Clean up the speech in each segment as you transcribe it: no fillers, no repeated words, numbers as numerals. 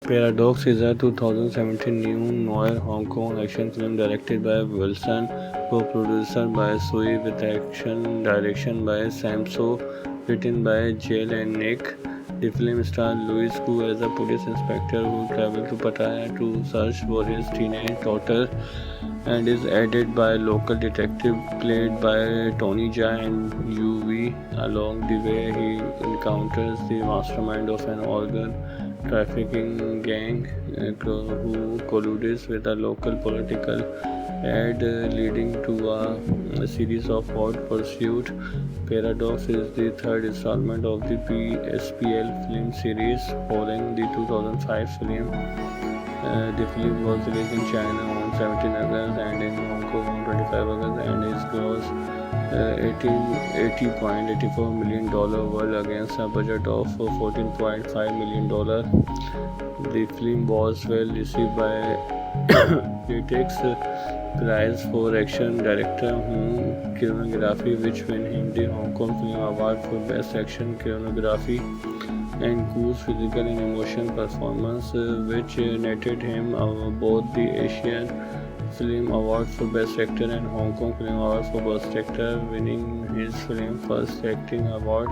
Paradox is a 2017 new noir Hong Kong action film directed by Wilson, co-produced by Sui with action direction by Sam So, written by Jill and Nick. The film stars Louis Koo as a police inspector who travels to Pattaya to search for his teenage daughter and is aided by local detective played by Tony Jaa and UV. Along the way, he encounters the mastermind of an organ trafficking gang who colludes with a local political ad leading to a series of hot pursuit. Paradox is the third installment of the PSPL film series following the 2005 film. The film was released in China on 17 August and in Hong Kong on 25 August and is gross $80.84 million world against a budget of $14.5 million. The film was well received by critics. Prize for Action Director Choreography, which won him the Hong Kong Film Award for Best Action Choreography, and Goose Physical and Emotion Performance, which netted him both the Asian Film Award for Best Actor and Hong Kong Film Award for Best Actor, winning his film first acting award.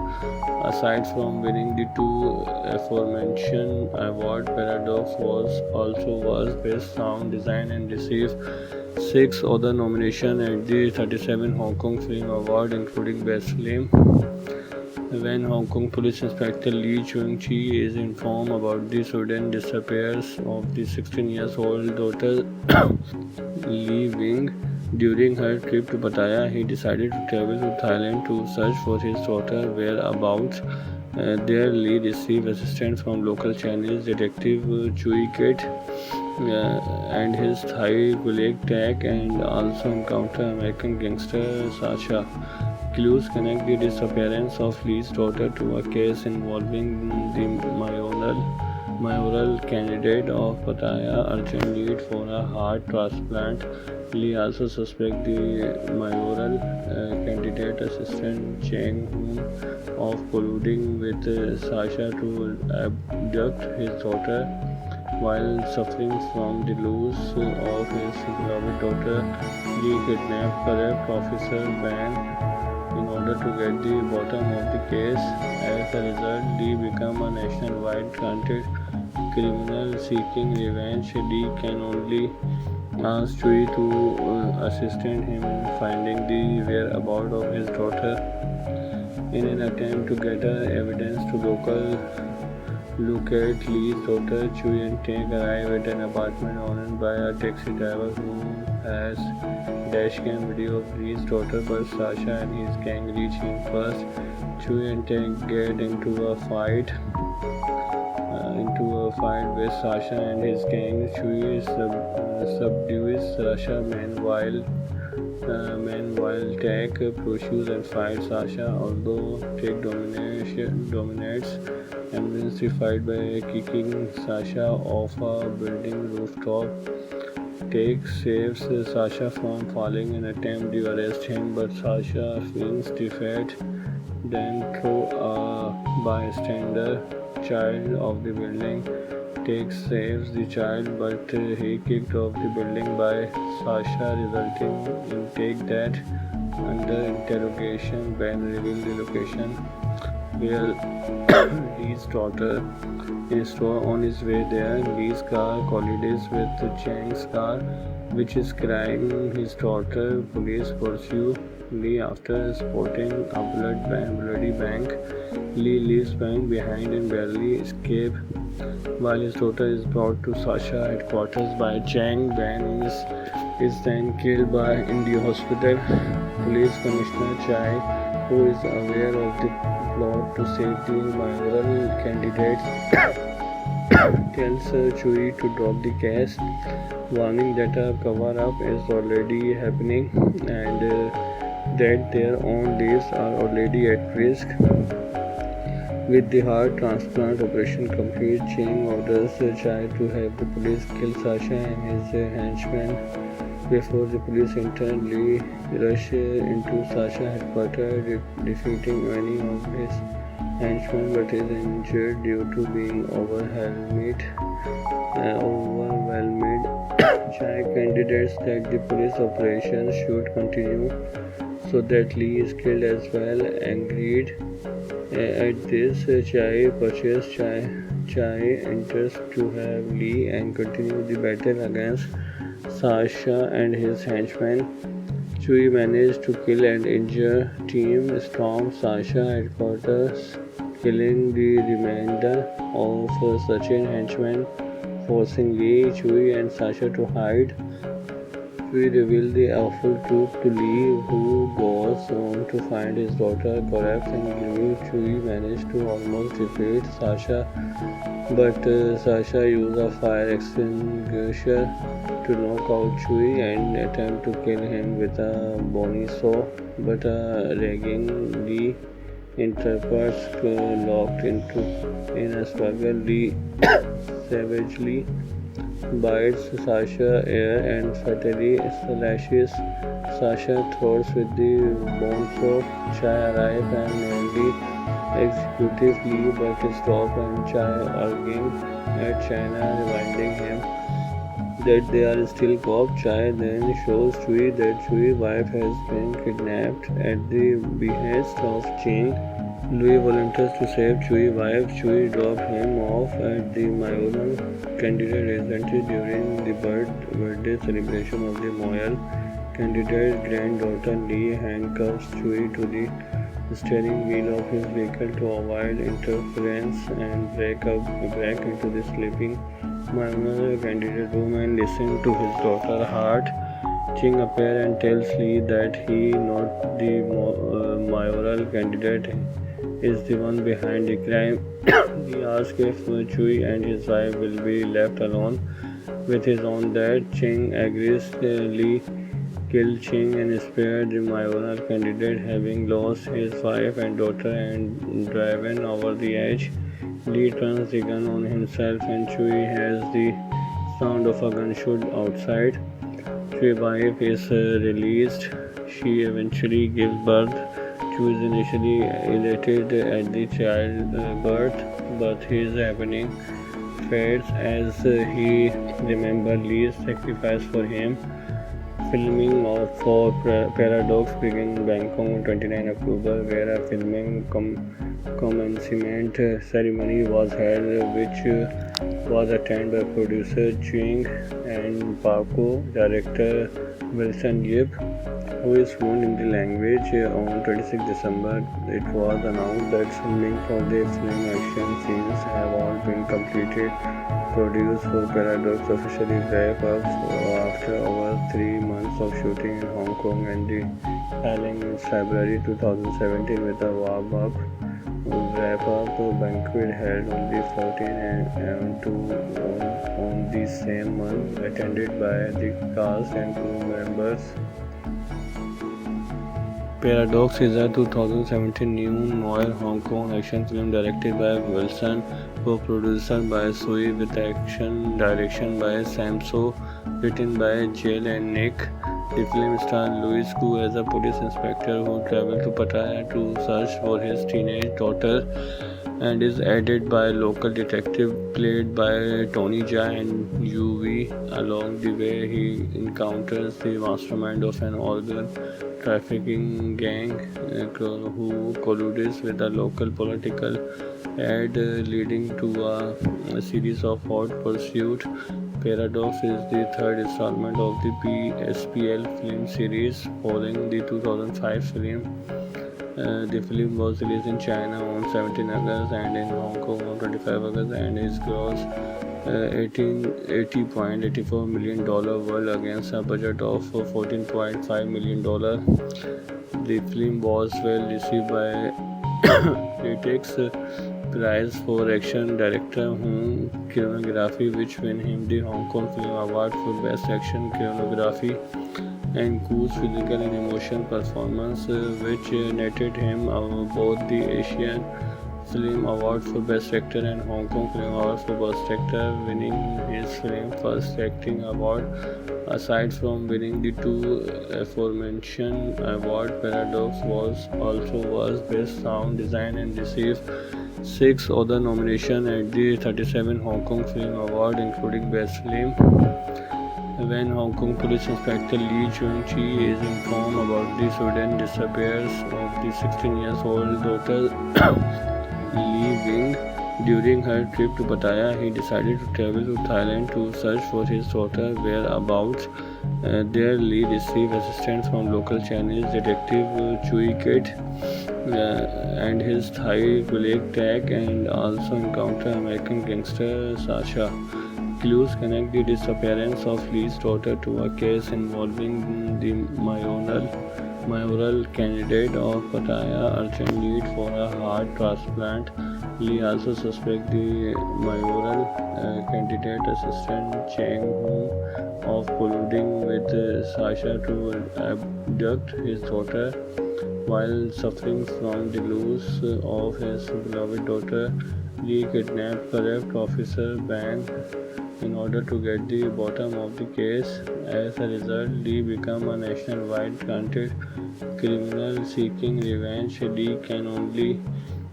Aside from winning the two aforementioned awards, Paradox was Best Sound Design and received 6 other nominations at the 37 Hong Kong Film Award, including Best Film. When Hong Kong Police Inspector Lee Chung-chi is informed about the sudden disappearance of the 16-year-old daughter Lee Wing during her trip to Pattaya, he decided to travel to Thailand to search for his daughter's whereabouts. There, Lee received assistance from local Chinese detective Chui Kit and his Thai colleague Tak, and also encountered American gangster Sasha. Clues connect the disappearance of Lee's daughter to a case involving the mayoral candidate of Pattaya urgent need for a heart transplant. Lee also suspects the mayoral candidate assistant Cheng Hoon of colluding with Sasha to abduct his daughter. While suffering from the loss of his beloved daughter, Lee kidnapped corrupt Officer Ban in order to get the bottom of the case. As a result, Lee becomes a nationwide wanted criminal seeking revenge. Lee can only ask Chui to assist him in finding the whereabouts of his daughter. In an attempt to gather evidence to locate Lee's daughter, Chui and Tank arrive at an apartment owned by a taxi driver who has dashcam video of Lee's daughter, but Sasha and his gang reach him first. Chui and Tank get into a fight with Sasha and his gang. Chui subdues Sasha, meanwhile Tank pursues and fights Sasha, although Tank dominates and wins the fight by kicking Sasha off a building rooftop. Tank saves Sasha from falling and attempts to arrest him, but Sasha feigns defeat, then throws a bystander child off the building. Tank saves the child, but he kicked off the building by Sasha, resulting in Tank death. Under interrogation, Ben reveals the location where Lee's daughter is. On his way there, Lee's car collides with Chang's car, which is carrying his daughter. Police pursue Lee after spotting a bloody bank. Lee leaves bank behind and barely escapes. While his daughter is brought to Sasha headquarters by Chang, Ben is then killed in the hospital. Police Commissioner Chai, who is aware of the plot to save the mayoral candidate, tells Chui to drop the case, warning that a cover-up is already happening and that their own lives are already at risk. With the heart transplant operation complete, Cheng orders Chai to have the police kill Sasha and his henchmen. Before the police enter, Lee rushes into Sasha's headquarters, defeating many of his henchman but is injured due to being overwhelmed. Chai candidates that the police operation should continue so that Lee is killed as well. Agreed. At this, Chai enters to have Lee and continue the battle against Sasha and his henchmen. Chui managed to kill and injure Team Storm Sasha headquarters, killing the remainder of Sachin henchmen, forcing Lee, Chui and Sasha to hide. Chui revealed the awful truth to Lee, who goes on to find his daughter corpse and believe Chui managed to almost defeat Sasha, but Sasha used a fire extinguisher to knock out Chui and attempt to kill him with a bony saw, but a raging Lee interprets locked in a struggle. Lee savagely bites Sasha ear and fatally slashes Sasha's throat with the bone saw. Chai arrives and nearly executes Lee, but stops and Chai arguing at China, reminding him that they are still cops. Chai then shows Chui that Chui's wife has been kidnapped at the behest of Ching. Louis volunteers to save Chui's wife. Chui drops him off at the mayoral candidate residence during the birthday celebration of the Moyal candidate's granddaughter. Lee handcuffs Chui to the steering wheel of his vehicle to avoid interference and break into the sleeping mayoral candidate room and listen to his daughter's heart. Ching appears and tells Lee that he, not the mayoral candidate, is the one behind the crime. He asks if Chui and his wife will be left alone with his own dad. Ching agrees. Lee killed Ching and spared the mayoral candidate, having lost his wife and daughter and driven over the edge. Lee turns the gun on himself and Chui has the sound of a gunshot outside. Chui's wife is released. She eventually gives birth. Chui is initially elated at the childbirth, but his happening fades as he remembers Lee's sacrifice for him. Filming for Paradox began in Bangkok on 29 October, where a filming commencement ceremony was held, which was attended by producer Ching and Paco director Wilson Yip, who is fluent in the language. On 26 December, it was announced that filming for the film action scenes have all been completed. Produced for Paradox officially wrapped up after over 3 months of shooting in Hong Kong and the filing in February 2017 with a warm-up wrap-up banquet held on the 14th and 2 on the same month, attended by the cast and crew members. Paradox is a 2017 new noir Hong Kong action film directed by Wilson, co-produced by Sui, with action direction by Sam So, written by Jill and Nick. The film stars Louis Koo as a police inspector who travels to Pattaya to search for his teenage daughter, and is aided by local detective played by Tony Jaa and Yu. Along the way, he encounters the mastermind of an organ trafficking gang who colludes with a local political ad, leading to a series of hot pursuit. Paradox is the third installment of the PSPL film series, following the 2005 film. The film was released in China on 17 August and in Hong Kong on 25 August, and is grossed $80.84 million world against a budget of $14.5 million. The film was well received by critics. Prize for Action Director Hung Choreography, which won him the Hong Kong Film Award for Best Action Choreography, and Koo's physical and emotional performance, which netted him both the Asian Film Award for Best Actor and Hong Kong Film Award for Best Actor, winning his film first acting award. Aside from winning the two aforementioned awards, Paradox was Best Sound Design and received 6 other nominations at the 37 Hong Kong Film Award, including Best Film. When Hong Kong Police Inspector Lee Chun-chi is informed about the sudden disappearance of the 16-year-old daughter Lee Wing during her trip to Pattaya, he decided to travel to Thailand to search for his daughter's whereabouts. There, Lee received assistance from local Chinese detective Chui Kit and his Thai colleague Tak, and also encountered American gangster Sasha. Clues connect the disappearance of Lee's daughter to a case involving the mayoral candidate of Pattaya urgent need for a heart transplant. Lee also suspects the mayoral candidate assistant Cheng Hung of colluding with Sasha to abduct his daughter. While suffering from the loss of his beloved daughter, Lee kidnapped corrupt officer Bang in order to get the bottom of the case. As a result, Lee becomes a nationwide wanted criminal seeking revenge. Lee can only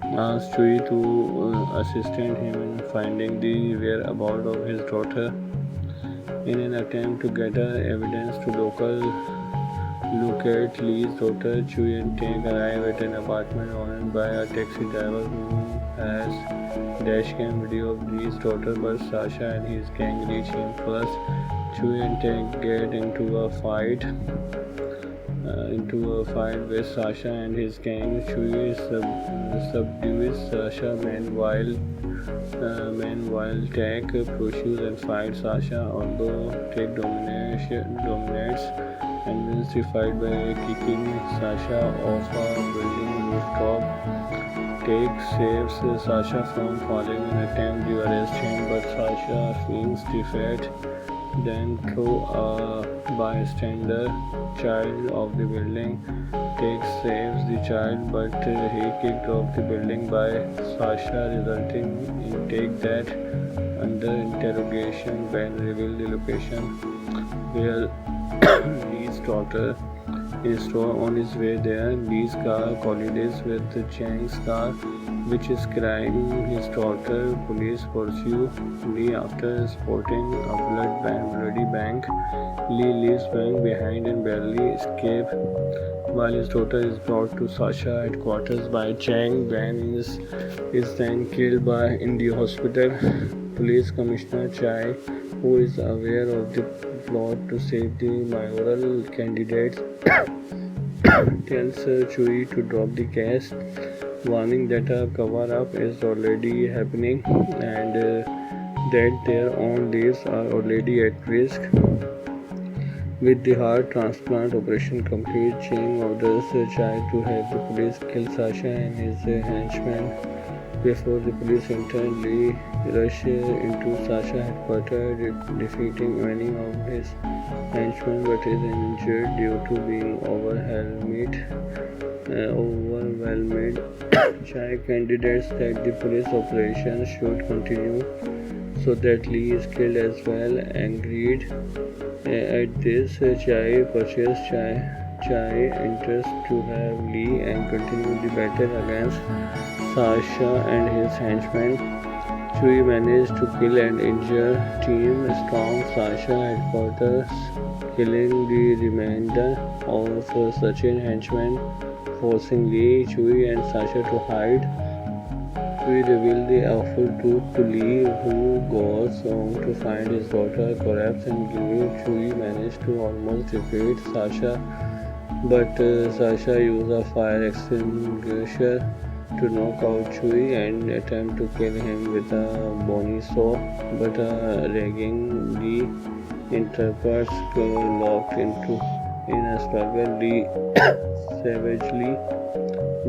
ask Chui to assist him in finding the whereabouts of his daughter. In an attempt to gather evidence to locate Lee's daughter, Chui and Tank arrive at an apartment owned by a taxi driver who has dashcam video of Lee's daughter, but Sasha and his gang reach him first. Chui and Tank get into a fight with Sasha and his gang. Chui subdues Sasha. Meanwhile, Tank pursues and fights Sasha, although Tank dominates and wins the fight by kicking Sasha off a building rooftop. Tank saves Sasha from falling and attempts to arrest him, but Sasha feigns defeat, then throws a bystander child off the building. Tank saves the child, but he kicked off the building by Sasha, resulting in Tank death. Under interrogation, Ben reveals the location where Lee's daughter is stored. On his way there, Lee's car collides with Chang's car, which is carrying his daughter. Police pursue Lee after spotting a bloody bank. Lee leaves Bank behind and barely escapes. While his daughter is brought to Sasha headquarters by Chang, Ben is then killed in the hospital. Police Commissioner Chai, who is aware of the plot to save the mayoral candidates, tells Chui to drop the case, warning that a cover-up is already happening and that their own lives are already at risk. With the heart transplant operation complete, Chang orders Chai to have the police kill Sasha and his henchmen. Before the police enter, Lee rushes into Sasha headquarters, defeating many of his henchmen, but is injured due to being overwhelmed. Chai candidates that the police operation should continue so that Lee is killed as well. Agreed. At this, Chai purchases Chai interest to have Lee and continue the battle against Sasha and his henchmen. Chui managed to kill and injure Team Storm Sasha headquarters, killing the remainder of Sachin henchmen, forcing Lee, Chui and Sasha to hide. Chui reveals the awful truth to Lee, who goes on to find his daughter corpse and Chui managed to almost defeat Sasha, but Sasha used a fire extinguisher to knock out Chui and attempt to kill him with a bony saw, but ragging Lee interprets locked in a struggle. Lee savagely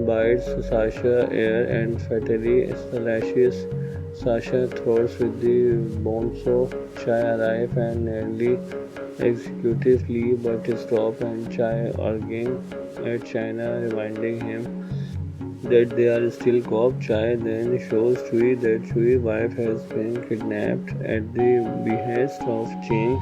bites Sasha ear and fatally slashes Sasha throats with the bone saw. Chai arrives and nearly executes Lee, but stops and Chai arguing at China, reminding him that they are still caught. Chai then shows Chui that Chui's wife has been kidnapped at the behest of Ching.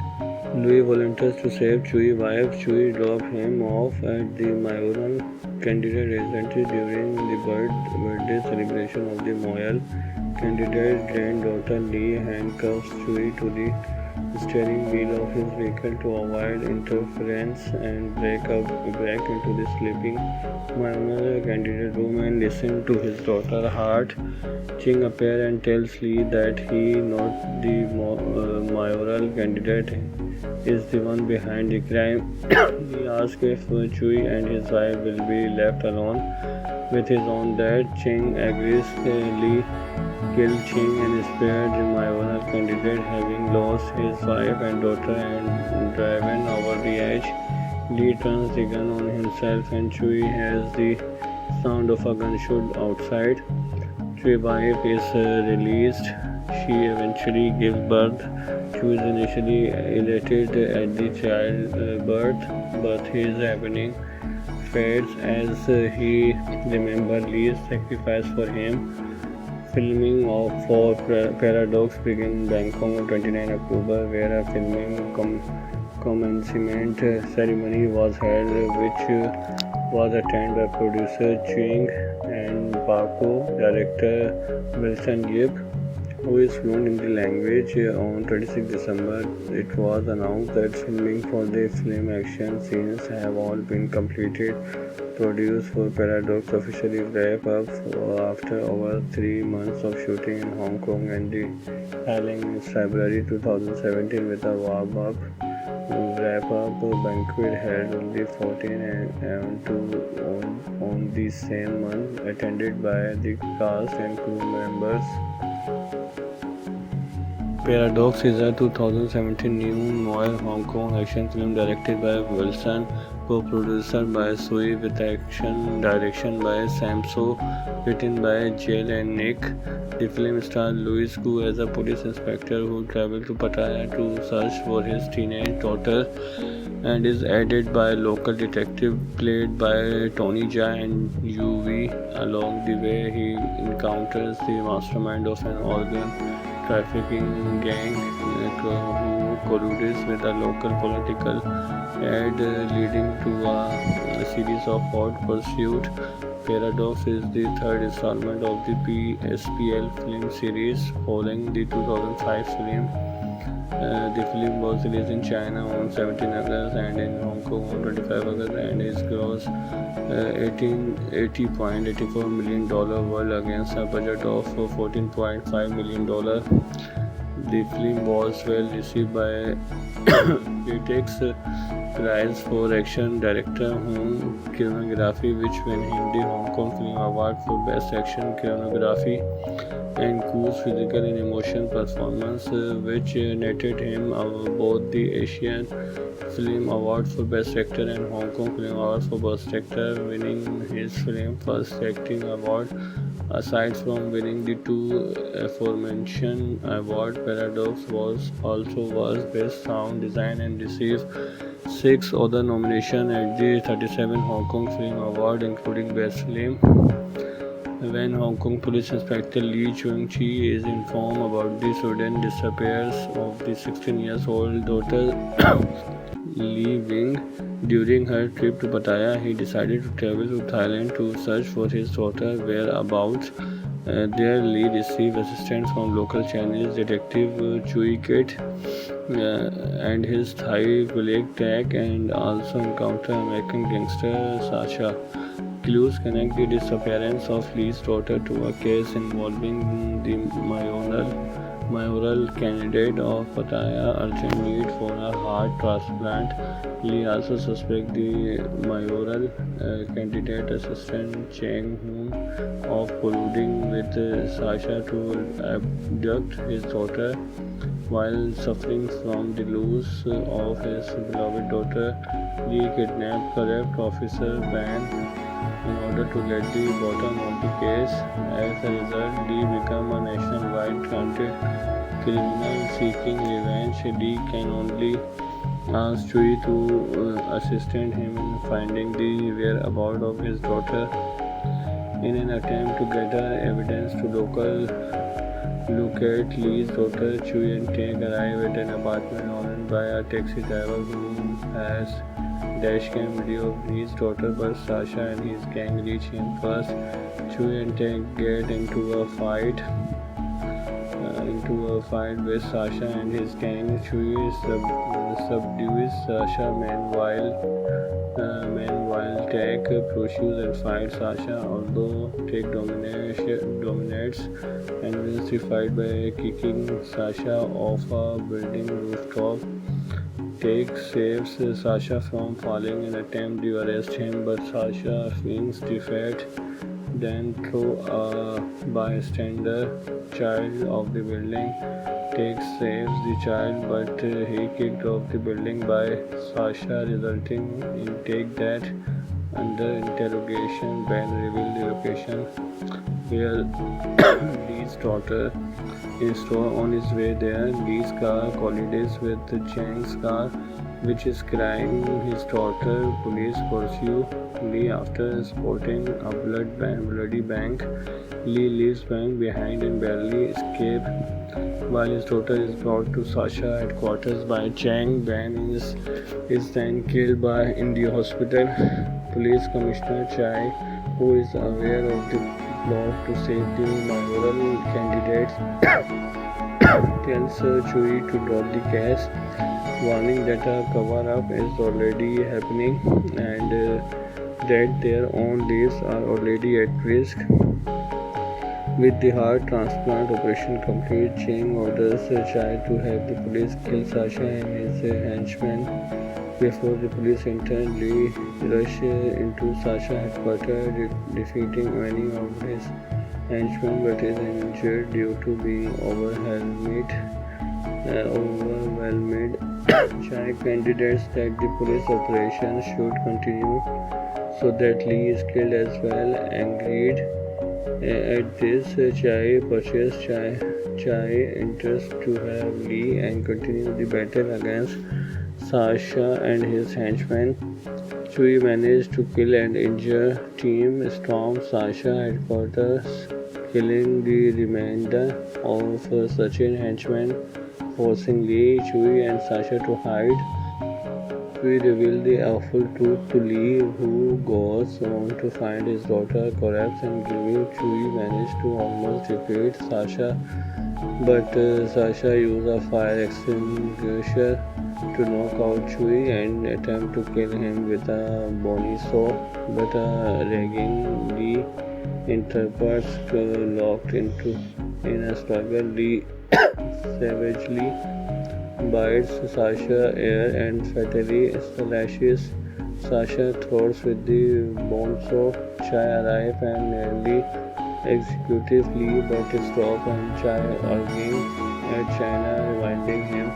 Louis volunteers to save Chui's wife. Chui drops him off at the mayoral candidate residence during the birthday celebration of the mayoral candidate's granddaughter. Lee handcuffs Chui to the steering wheel of his vehicle to avoid interference and break into the sleeping mayoral candidate room and listen to his daughter's heart. Ching appears and tells Lee that he, not the mayoral candidate, is the one behind the crime. He asks if Chui and his wife will be left alone with his own dad. Ching agrees. Lee killed Ching and spared the mayoral candidate, having lost his wife and daughter and driven over the edge. Lee turns the gun on himself and Chui has the sound of a gunshot outside. Chui's wife is released. She eventually gives birth. Chui is initially elated at the childbirth, but his happening fades as he remembers Lee's sacrifice for him. Filming for Paradox began in Bangkok on 29 October, where a filming commencement ceremony was held, which was attended by producer Ching and Paco, director Wilson Yip, who is fluent in the language. On 26 December, it was announced that filming for the film action scenes have all been completed. Produced for Paradox officially wrap up after over 3 months of shooting in Hong Kong and the filing in February 2017 with a warm-up wrap-up banquet held on the 14th and 2 on the same month, attended by the cast and crew members. Paradox is a 2017 new noir Hong Kong action film directed by Wilson, co-produced by Sui, with action direction by Sam So, written by Jill and Nick. The film stars Louis Koo as a police inspector who travels to Pattaya to search for his teenage daughter, and is aided by a local detective played by Tony Jaa and Yu. Along the way, he encounters the mastermind of an organ trafficking gang who colludes with a local political ad, leading to a series of hot pursuit. Paradox is the third installment of the PSPL film series, following the 2005 film. The film was released in China on 17 August and in Hong Kong on 25 August, and is grossed $80.84 million world against a budget of $14.5 million. The film was well received by critics. Prize for Action Director Home Choreography, which won him the Hong Kong Film Award for Best Action Choreography, and Koo's Physical and Emotion Performance, which netted him both the Asian Film Award for Best Actor and Hong Kong Film Award for Best Actor, winning his film First Acting Award. Aside from winning the two aforementioned awards, Paradox was Best Sound Design and received 6 other nominations at the 37 Hong Kong Film Award, including Best Film. When Hong Kong Police Inspector Lee Chung-chi is informed about the sudden disappearance of the 16-year-old daughter Lee Wing during her trip to Pattaya, he decided to travel to Thailand to search for his daughter's whereabouts. There, Lee received assistance from local Chinese detective Chui Kit and his Thai colleague Tak, and also encountered American gangster Sasha. Clues connect the disappearance of Lee's daughter to a case involving the mayoral candidate of Pattaya urgent need for a heart transplant. Lee also suspects the mayoral candidate assistant Cheng Hoon of colluding with Sasha to abduct his daughter. While suffering from the loss of his beloved daughter, Lee kidnapped corrupt officer Ban in order to get the bottom of the case. As a result, Lee becomes a nationwide wanted criminal seeking revenge. Lee can only ask Chui to assist him in finding the whereabouts of his daughter. In an attempt to gather evidence to locate Lee's daughter, Chui and Tang arrive at an apartment owned by a taxi driver who has dashcam video of Lee's daughter, but Sasha and his gang reach him first. Chui and Tang get into a fight with Sasha and his gang. Chui subdues Sasha. Meanwhile, Tech pursues and fights Sasha, although Tech dominates and wins the fight by kicking Sasha off a building rooftop. Tech saves Sasha from falling and attempts to arrest him, but Sasha feigns defeat, then throws a bystander child off the building. Tech saves the child, but he kicked off the building by Sasha, resulting in Tech death. Under interrogation, Ben revealed the location where Lee's daughter is on his way there. Lee's car collides with Chang's car, which is carrying his daughter. Police pursue Lee after spotting a bloody bank. Lee leaves bank behind and barely escapes, while his daughter is brought to Sasha headquarters by Chang. Ben is then killed in the hospital. Police Commissioner Chai, who is aware of the plot to save the mayoral candidates, tells Chui to drop the case, warning that a cover-up is already happening and that their own lives are already at risk. With the heart transplant operation complete, Chang orders Chai to have the police kill Sasha and his henchmen. Before the police enter, Lee rushes into Sasha headquarters, defeating many of his henchmen, but is injured due to being overwhelmed. Chai candidates that the police operation should continue so that Lee is killed as well. Angered at this, Chai pursues Chai enters to have Lee and continue the battle against Sasha and his henchmen. Chui managed to kill and injure Team Storm Sasha headquarters, killing the remainder of Sachin henchmen, forcing Lee, Chui and Sasha to hide. Chui reveals the awful truth to Lee, who goes on to find his daughter corpse and giving. Chui managed to almost defeat Sasha, but Sasha used a fire extinguisher to knock out Chui and attempt to kill him with a bony saw, but a ragging Lee interprets locked in a struggle. Lee savagely bites Sasha ear and fatally slashes Sasha throats with the bone saw. Chai arrives and nearly executes Lee, but stops and Chai arguing at China, reminding him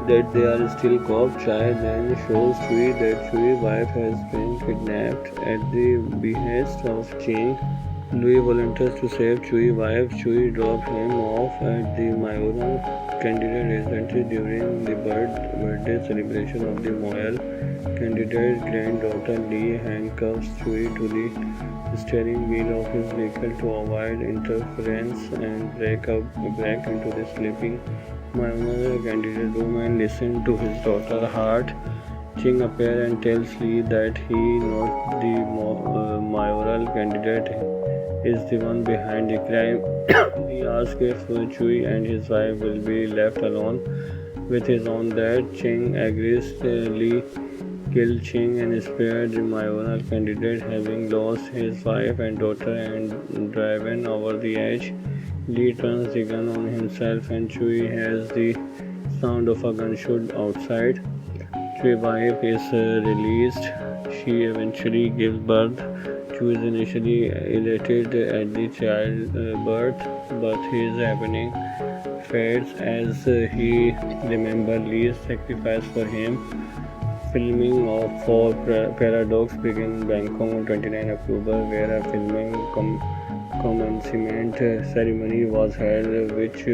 that they are still cops. Chai then shows Chui that Chui's wife has been kidnapped at the behest of Ching. Louis volunteers to save Chui's wife. Chui drops him off at the mayoral candidate residence during the birthday celebration of the mayoral candidate's granddaughter. Lee handcuffs Chui to the steering wheel of his vehicle to avoid interference and break into the sleeping mayoral candidate room and listen to his daughter's heart. Ching appears and tells Lee that he, not the mayoral candidate, is the one behind the crime. He asks if Chui and his wife will be left alone with his own dad. Ching agrees. Lee killed Ching and spared the mayoral candidate, having lost his wife and daughter and driven over the edge. Lee turns the gun on himself and Chui has the sound of a gunshot outside. Chui's wife is released. She eventually gives birth. Chui is initially elated at the childbirth, but his happening fades as he remembers Lee's sacrifice for him. Filming for Paradox began in Bangkok on 29 October, where a filming commencement ceremony was held, which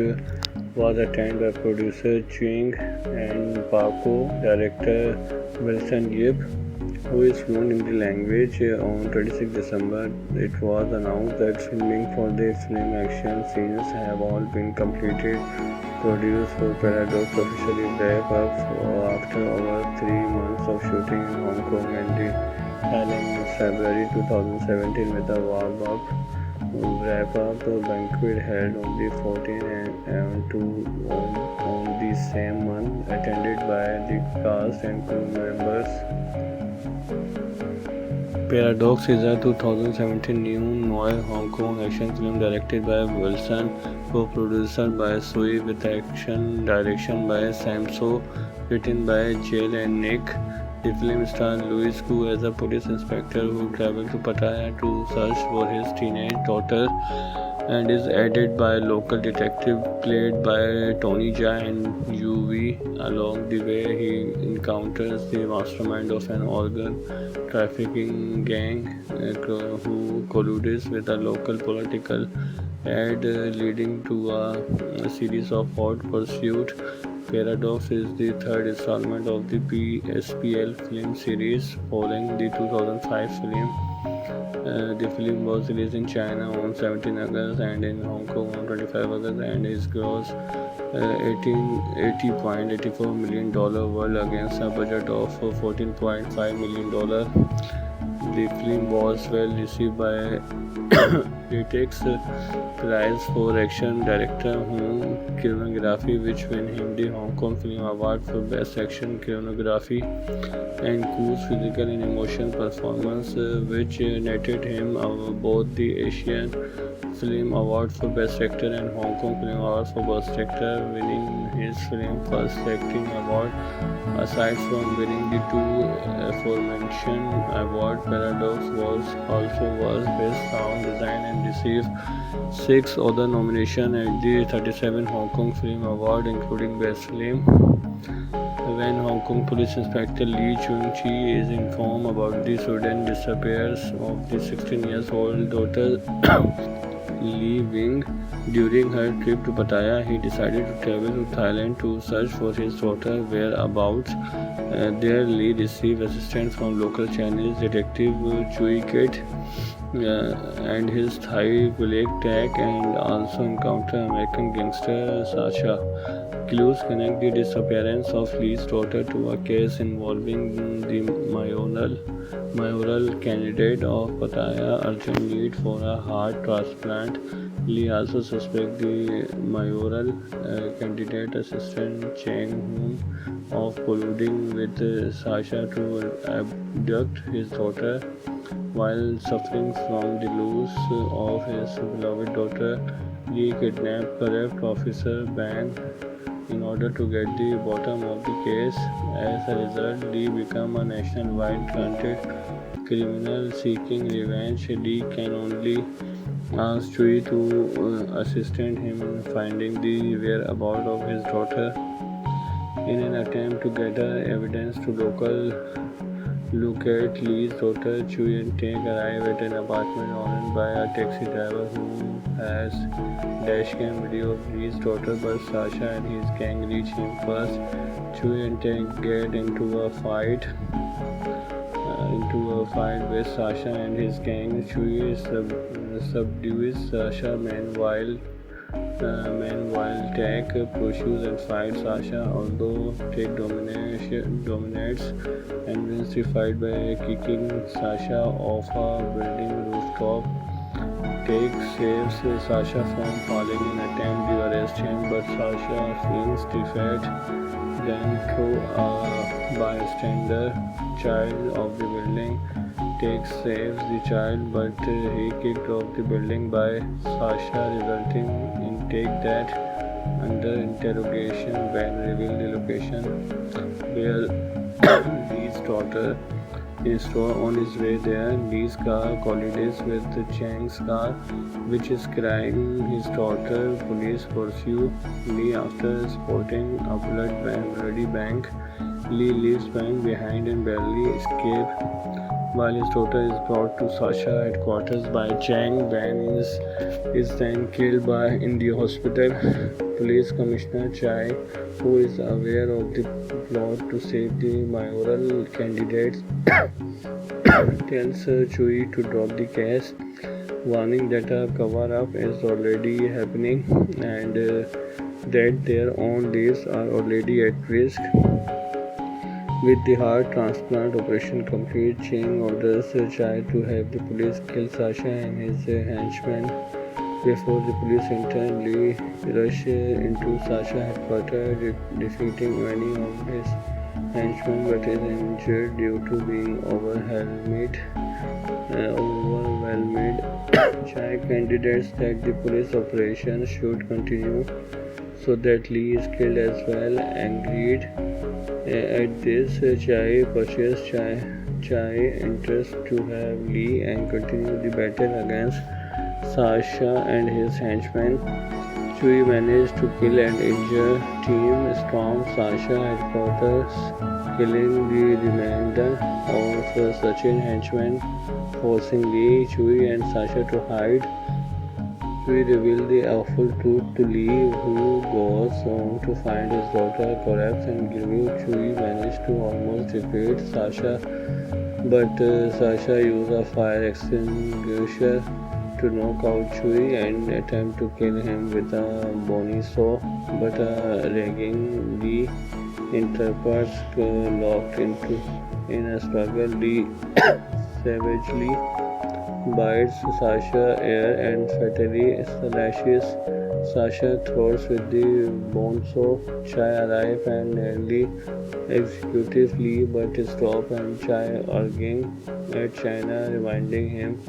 was attended by producer Ching and Paco, director Wilson Yip, who is fluent in the language. On 26 December, it was announced that filming for the film action scenes have all been completed. Produced for Paradox officially wrap up after over 3 months of shooting in Hong Kong and Thailand in February 2017 with a warm-up wrap-up banquet held on the 14th and on the same month, attended by the cast and crew members. Paradox is a 2017 new noir Hong Kong action film directed by Wilson, co-produced by Sui with action direction by Sam So, written by Jill and Nick. The film stars Louis Koo as a police inspector who travels to Pattaya to search for his teenage daughter and is aided by a local detective played by Tony Jaa and UV. Along the way, he encounters the mastermind of an organ trafficking gang who colludes with a local political ad, leading to a series of hot pursuits. Paradox is the third installment of the PSPL film series following the 2005 film. The film was released in China on 17 August and in Hong Kong on 25 August and is gross $80.84 million world against a budget of $14.5 million. The film was well received by critics. Prize for Action Director whom Choreography, which won him the Hong Kong Film Award for Best Action Choreography, and Koo's Physical and Emotional Performance, which netted him both the Asian Film Award for Best Actor and Hong Kong Film Award for Best Actor, winning his film First Acting Award. Aside from winning the two aforementioned awards, Paradox was Best Sound Design and received 6 other nominations at the 37th Hong Kong Film Award, including Best Film. When Hong Kong Police Inspector Lee Chung-chi is informed about the sudden disappearance of the 16-year-old daughter Lee Wing during her trip to Pattaya, he decided to travel to Thailand to search for his daughter's whereabouts. There, Lee received assistance from local Chinese detective Chui Kit and his Thai colleague Tak, and also encountered American gangster Sasha. Clues connect the disappearance of Lee's daughter to a case involving the mayoral candidate of Pattaya urgent need for a heart transplant. Lee also suspects the mayoral candidate assistant Cheng Hoon of colluding with Sasha to abduct his daughter. While suffering from the loss of his beloved daughter, Lee kidnapped corrupt officer Bang in order to get the bottom of the case. As a result, Lee becomes a nationwide wanted criminal seeking revenge. Lee can only ask Chui to assist him in finding the whereabouts of his daughter. In an attempt to gather evidence to locate Lee's daughter, Chui and Tak arrive at an apartment owned by a taxi driver who has dashcam video of Lee's daughter, but Sasha and his gang reach him first. Chui and Tak get into a fight with Sasha and his gang. Chui subdues Sasha, meanwhile Tak pursues and fights Sasha, although Tak dominates and wins the fight by kicking Sasha off a building rooftop. Tak saves Sasha from falling and attempts to arrest him, but Sasha feels defeated. Then through a bystander child of the building. Tak saves the child, but he kicked off the building by Sasha, resulting in Tak that under interrogation when revealed the location where Lee's daughter is on his way there. Lee's car collides with Chang's car, which is carrying his daughter. Police pursue Lee after spotting a bloody bank. Lee leaves bank behind and barely escapes. while his daughter is brought to Sasha headquarters by Chang. Van is then killed in the hospital. Police Commissioner Chai, who is aware of the plot to save the mayoral candidates, tells Chui to drop the case, warning that a cover-up is already happening and that their own lives are already at risk. With the heart transplant operation complete, Ching orders Chai to have the police kill Sasha and his henchmen. Before the police enter, Lee rushes into Sasha headquarters, defeating many of his henchmen but is injured due to being overwhelmed. Chai candidates that the police operation should continue so that Lee is killed as well. Agreed. At this, Chai pursues Chai enters to have Lee and continue the battle against Sasha and his henchmen. Chui managed to kill and injure. Team storms Sasha headquarters, killing the remainder of Sachin henchmen, forcing Lee, Chui and Sasha to hide. Chui reveals the awful truth to Lee, who goes on to find his daughter corpse and grieving. Chui manages to almost defeat Sasha, but Sasha uses a fire extinguisher to knock out Chui and attempt to kill him with a bony saw, but ragging Lee interprets locked in a struggle. Lee savagely bites Sasha ear and fatally slashes Sasha throats with the bone saw. Chai arrives and nearly executes Lee but stops and Chai arguing at China, reminding him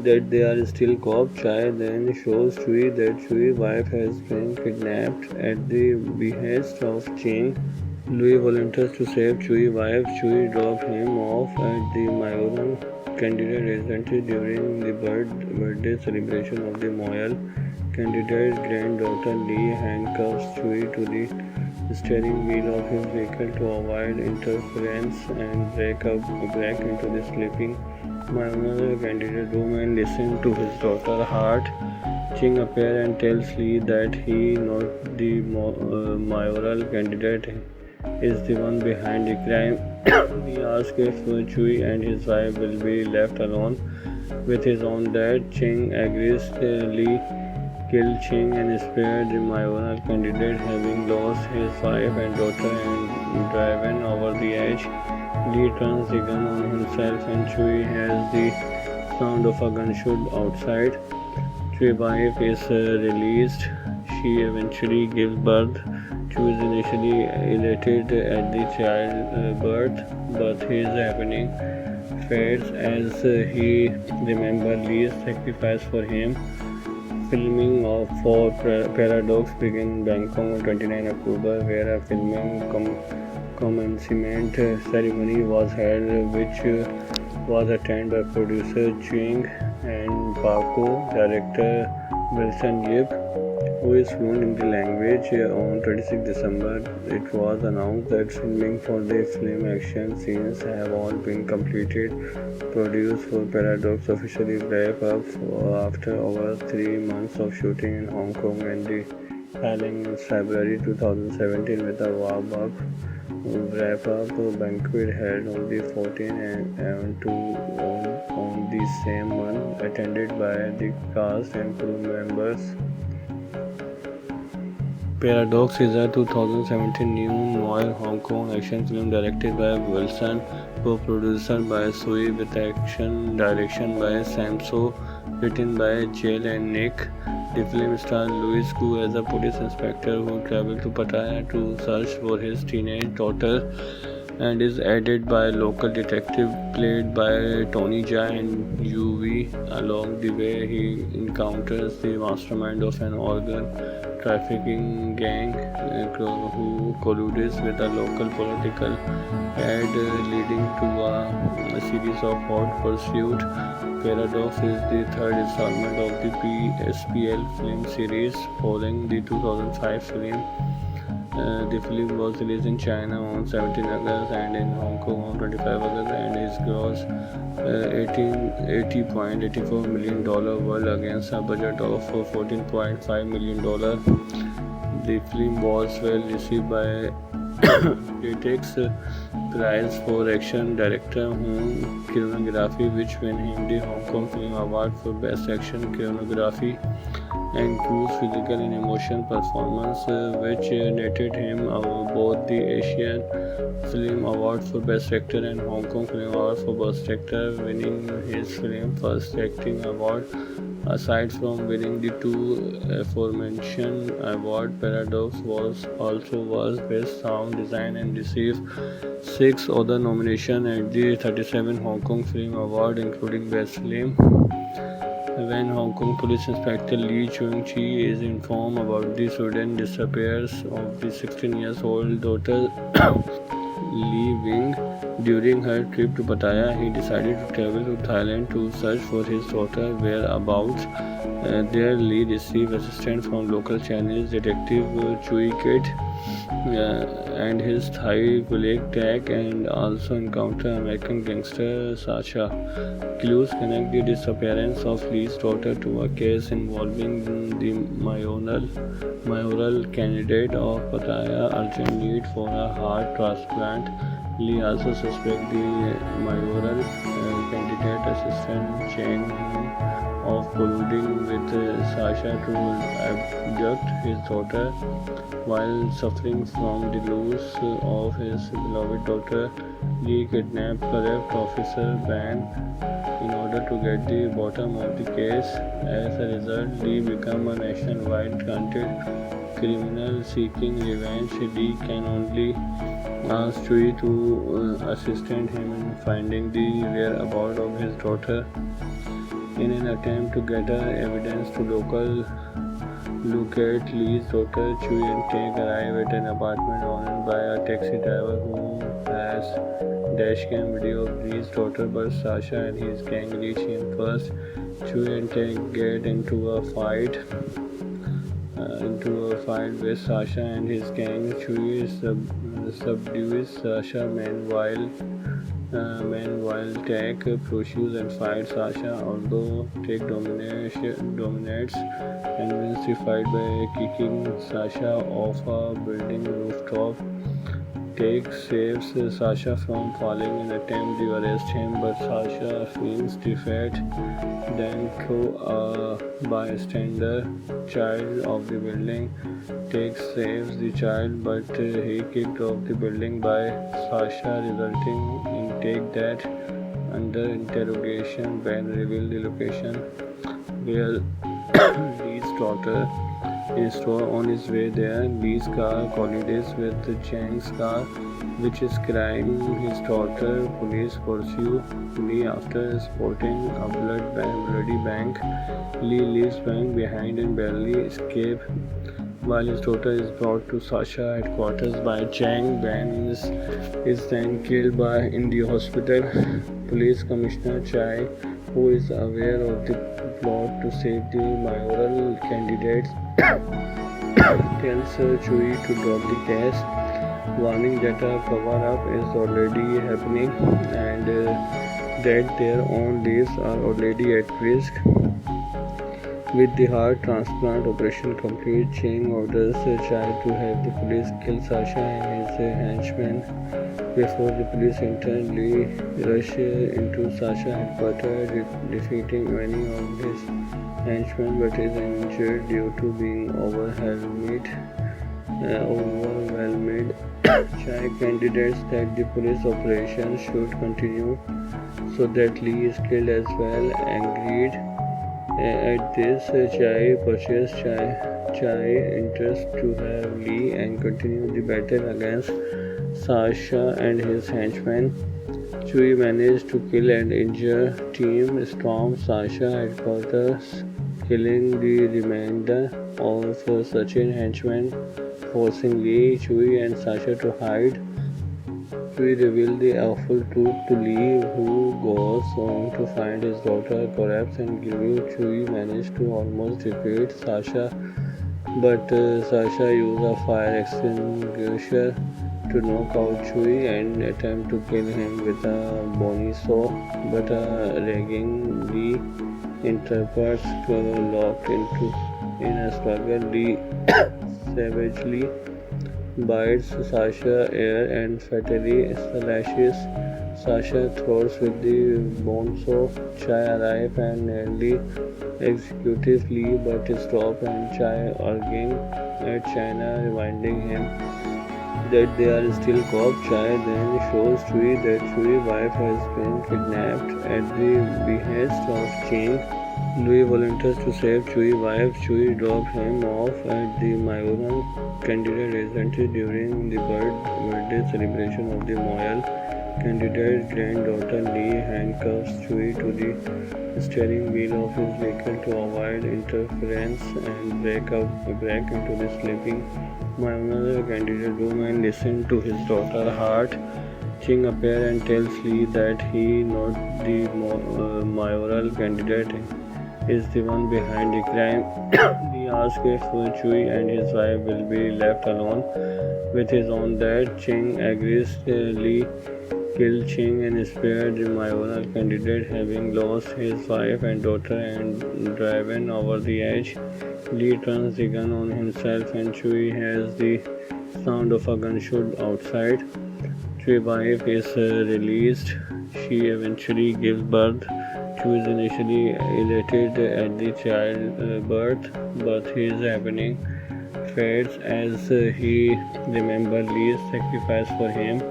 that they are still cops. Chai then shows Chui that Chui's wife has been kidnapped at the behest of Ching. Louis volunteers to save Chui's wife. Chui drops him off at the mayoral candidate residence during the birthday celebration of the mayoral candidate's granddaughter. Lee handcuffs Chui to the steering wheel of his vehicle to avoid interference and break into the sleeping mayoral candidate room and listen to his daughter's heart. Ching appears and tells Lee that he, not the mayoral candidate, is the one behind the crime. He asks if Chui and his wife will be left alone with his own dad. Ching agrees. Lee killed Ching and spared the mayoral candidate, having lost his wife and daughter and driven over the edge. Lee turns the gun on himself and Chui hears the sound of a gunshot outside. Chui's wife is released. She eventually gives birth. Chui is initially elated at the childbirth, but his happening fades as he remembers Lee's sacrifice for him. Filming for Paradox began in Bangkok on 29 October, where a filming commencement ceremony was held, which was attended by producer Ching and Paco, director Wilson Yip, who is fluent in the language. On 26 December, it was announced that filming for the film action scenes have all been completed. Produced for Paradox officially wrapped up after over 3 months of shooting in Hong Kong and the filing in February 2017 with a warm-up wrap-up banquet held on the 14th and on the same month, attended by the cast and crew members. Paradox is a 2017 new noir Hong Kong action film directed by Wilson, co-produced by Sui, with action direction by Sam So, written by Jill and Nick. The film stars Louis Koo as a police inspector who travels to Pattaya to search for his teenage daughter, and is aided by a local detective played by Tony Jaa and UV. Along the way, he encounters the mastermind of an organ trafficking gang who colludes with a local political ad, leading to a series of hot pursuit. Paradox is the third installment of the PSPL film series, following the 2005 film The film was released in China on 17 August and in Hong Kong on 25 August, and its gross $80.84 million world against a budget of $14.5 million. The film was well received by critics. Prize for Action Director Home Choreography, which won him the Hong Kong Film Award for Best Action Choreography, and Cruise Physical and Emotional Performance, which netted him both the Asian Film Award for Best Actor and Hong Kong Film Award for Best Actor, winning his film first acting award. Aside from winning the two aforementioned awards, Paradox was Best Sound Design and received 6 other nominations at the 37 Hong Kong Film Award, including Best Film. When Hong Kong Police Inspector Lee Chung-chi is informed about the sudden disappearance of the 16-year-old daughter Lee Wing during her trip to Pattaya, he decided to travel to Thailand to search for his daughter's whereabouts. There, Lee received assistance from local Chinese detective Chui Kit and his Thai colleague Tak, and also encountered American gangster Sasha. Clues connect the disappearance of Lee's daughter to a case involving the mayoral candidate of Pattaya urgent need for a heart transplant. Lee also suspects the mayoral candidate assistant Cheng of colluding with Sasha to abduct his daughter. While suffering from the loss of his beloved daughter, Lee kidnapped corrupt officer Ban in order to get the bottom of the case. As a result, Lee became a nationwide wanted criminal seeking revenge. Lee can only ask Chui to assist him in finding the whereabouts of his daughter. In an attempt to gather evidence to locate Lee's daughter, Chui and Tak arrive at an apartment owned by a taxi driver who has dashcam video of Lee's daughter, but Sasha and his gang reach him first. Chui and Tak get into a fight with Sasha and his gang. Chui subdues Sasha. Meanwhile, Tak pursues and fights Sasha, although Tak dominates and wins the fight by kicking Sasha off a building rooftop. Tak saves Sasha from falling and attempts to arrest him, but Sasha feels defeat. Then, through a bystander child of the building, Tak saves the child, but he kicked off the building by Sasha, resulting in Tak death. Under interrogation, Ben revealed the location where Lee's daughter is on his way there. Lee's car collides with Chang's car, which is carrying his daughter. Police pursue Lee after spotting a bloody bank. Lee leaves bank behind and barely escapes. While his daughter is brought to Sasha headquarters by Chang, Ben is then killed in the hospital. Police Commissioner Chai, who is aware of the plot to save the mayoral candidates, tells Chui to drop the case, warning that a cover-up is already happening and that their own lives are already at risk. With the heart transplant operation complete, Cheng orders Chai to have the police kill Sasha and his henchmen. Before the police internally rush into Sasha headquarters, defeating many of his henchmen, but is injured due to being overwhelmed. Chai candidates that the police operation should continue so that Lee is killed as well. Agreed. At this, Chai purchased Chai interest to have Lee and continue the battle against Sasha and his henchmen. Chui managed to kill and injure Team Storm Sasha headquarters, killing the remainder of Sachin henchmen, forcing Lee, Chui and Sasha to hide. Chui reveals the awful truth to Lee, who goes on to find his daughter corpse and giving Chui managed to almost defeat Sasha. but Sasha used a fire extinguisher to knock out Chewie and attempt to kill him with a bony saw, but a raging Lee interprets locked into in a struggle. Lee savagely bites Sasha ear and fatally slashes Sasha's throat with the bone saw. Chai arrives and nearly executes Lee, but stops and Chai arguing at China, reminding him that they are still cops. Chai then shows Chewie that Chewie's wife has been kidnapped at the behest of Ching. Louis volunteers to save Chewie's wife. Chewie drops him off at the mayoral candidate residence during the birthday celebration of the Moyal candidate's granddaughter. Lee handcuffs Chewie to the steering wheel of his vehicle to avoid interference and break into the sleeping mayoral candidate room and listen to his daughter's heart. Ching appears and tells Lee that he, not the mayoral candidate, is the one behind the crime. He asks if Chewie and his wife will be left alone with his own dad. Ching agrees. Lee killed Ching and spared the mayoral candidate, having lost his wife and daughter and driven over the edge. Lee turns the gun on himself and Chewie has the sound of a gunshot outside. Chewie's wife is released. She eventually gives birth. Chewie is initially elated at the childbirth, but his happening fades as he remembers Lee's sacrifice for him.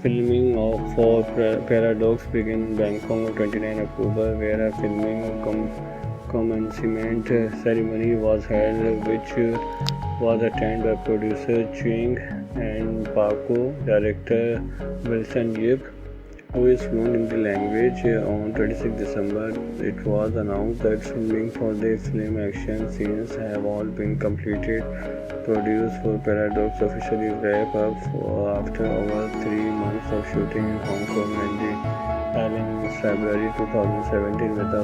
Filming for Paradox began in Bangkok on 29 October, where a filming commencement ceremony was held, which was attended by producer Ching and Paco, director Wilson Yip, who is fluent in the language. On 26 December, it was announced that filming for the film action scenes have all been completed. Produced for Paradox officially wrap up after over 3 months of shooting in Hong Kong and the filing in February 2017 with a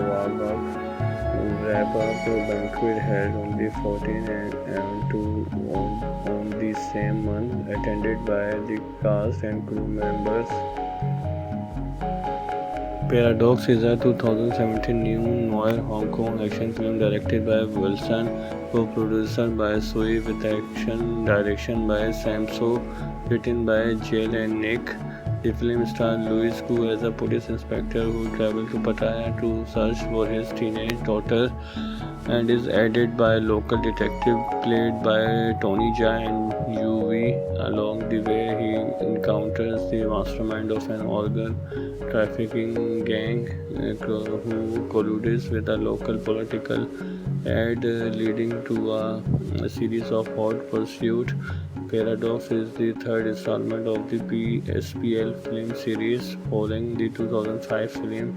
wrap-up banquet held on the 14th on the same month, attended by the cast and crew members. Paradox is a 2017 new noir Hong Kong action film directed by Wilson, co-produced by Sui with action direction by Sam So, written by Jill and Nick. The film stars Louis Koo as a police inspector who travels to Pattaya to search for his teenage daughter and is aided by a local detective played by Tony Jaa and Yu. Along the way, he encounters the mastermind of an organ trafficking gang who colludes with a local political ad, leading to a series of hot pursuits. Paradox is the third installment of the PSPL film series following the 2005 film.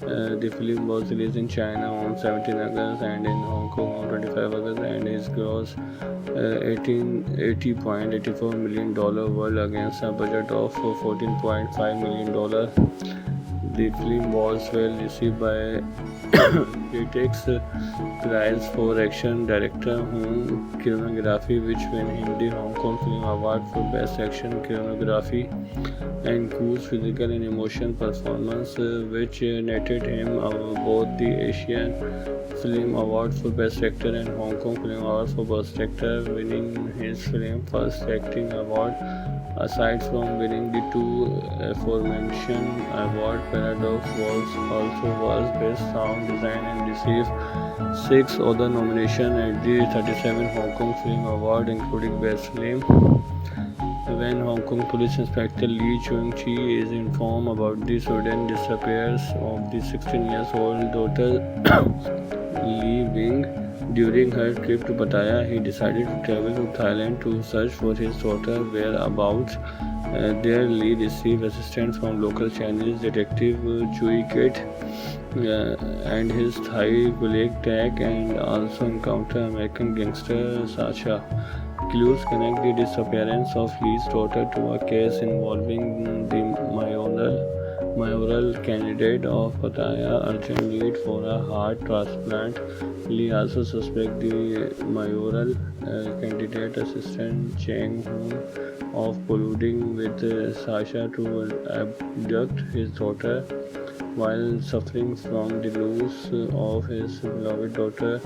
The film was released in China on 17 August and in Hong Kong on 25 August and is grossed $80.84 million world against a budget of $14.5 million. The film was well received by critics. Prize for Action Director whom Choreography, which won him the Hong Kong Film Award for Best Action Choreography, and Koo's Physical and Emotion Performance, which netted him both the Asian Film Award for Best Actor and Hong Kong Film Award for Best Actor, winning his film First Acting Award. Aside from winning the two aforementioned awards, Paradox was Best Sound Design and received 6 other nominations at the 37th Hong Kong Film Award, including Best Film. When Hong Kong Police Inspector Lee Chung-chi is informed about the sudden disappearance of the 16-year-old daughter Lee Wing during her trip to Pattaya, he decided to travel to Thailand to search for his daughter's whereabouts. There, Lee received assistance from local Chinese detective Chui Kit and his Thai colleague Tak, and also encountered American gangster Sasha. Clues connect the disappearance of Lee's daughter to a case involving the mayoral mayoral candidate of Pattaya urgent need for a heart transplant. Lee also suspects the mayoral candidate assistant Cheng Hoon of colluding with Sasha to abduct his daughter. While suffering from the loss of his beloved daughter,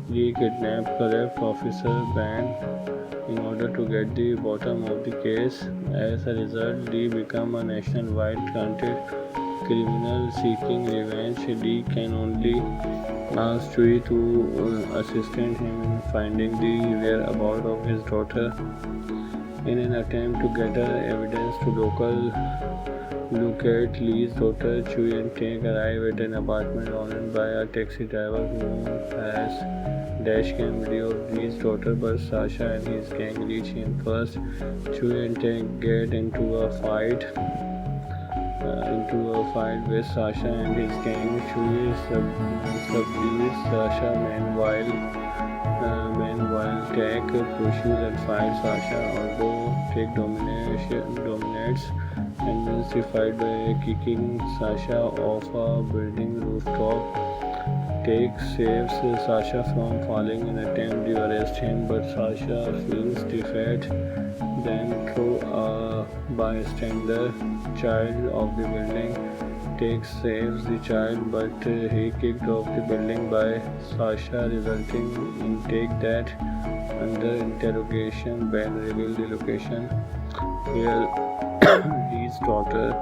Lee kidnapped corrupt officer Ban in order to get the bottom of the case. As a result, Lee became a nationwide wanted criminal seeking revenge. Lee can only ask Chui to assist him in finding the whereabouts of his daughter. In an attempt to gather evidence to locate Lee's daughter, Chui and Tank arrive at an apartment owned by a taxi driver who has dashcam video of Lee's daughter, but Sasha and his gang reach him first. Chui and Tank get into a fight with Sasha and his gang. Chui subdues Sasha meanwhile Tank pushes and fights Sasha, although Tank dominates and wins the fight by kicking Sasha off a building rooftop. Tank saves Sasha from falling and attempts to arrest him, but Sasha feels defeat. Then through a bystander child of the building. Tank saves the child, but he kicked off the building by Sasha, resulting in Tank death. Under interrogation, Ben revealed the location where Lee's daughter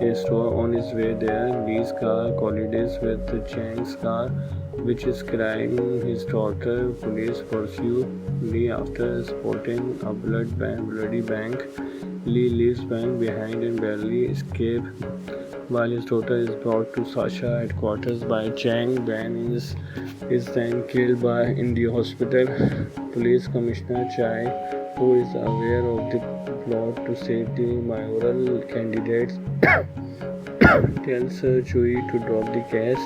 is. On his way there, Lee's car collides with Chang's car, which is carrying his daughter. Police pursue Lee after spotting a bloody bank. Lee leaves bank behind and barely escapes. While his daughter is brought to Sasha headquarters by Chang, Ben is then killed in the hospital. Police Commissioner Chai, who is aware of the plot to save the mayoral candidates, tells Chui to drop the case,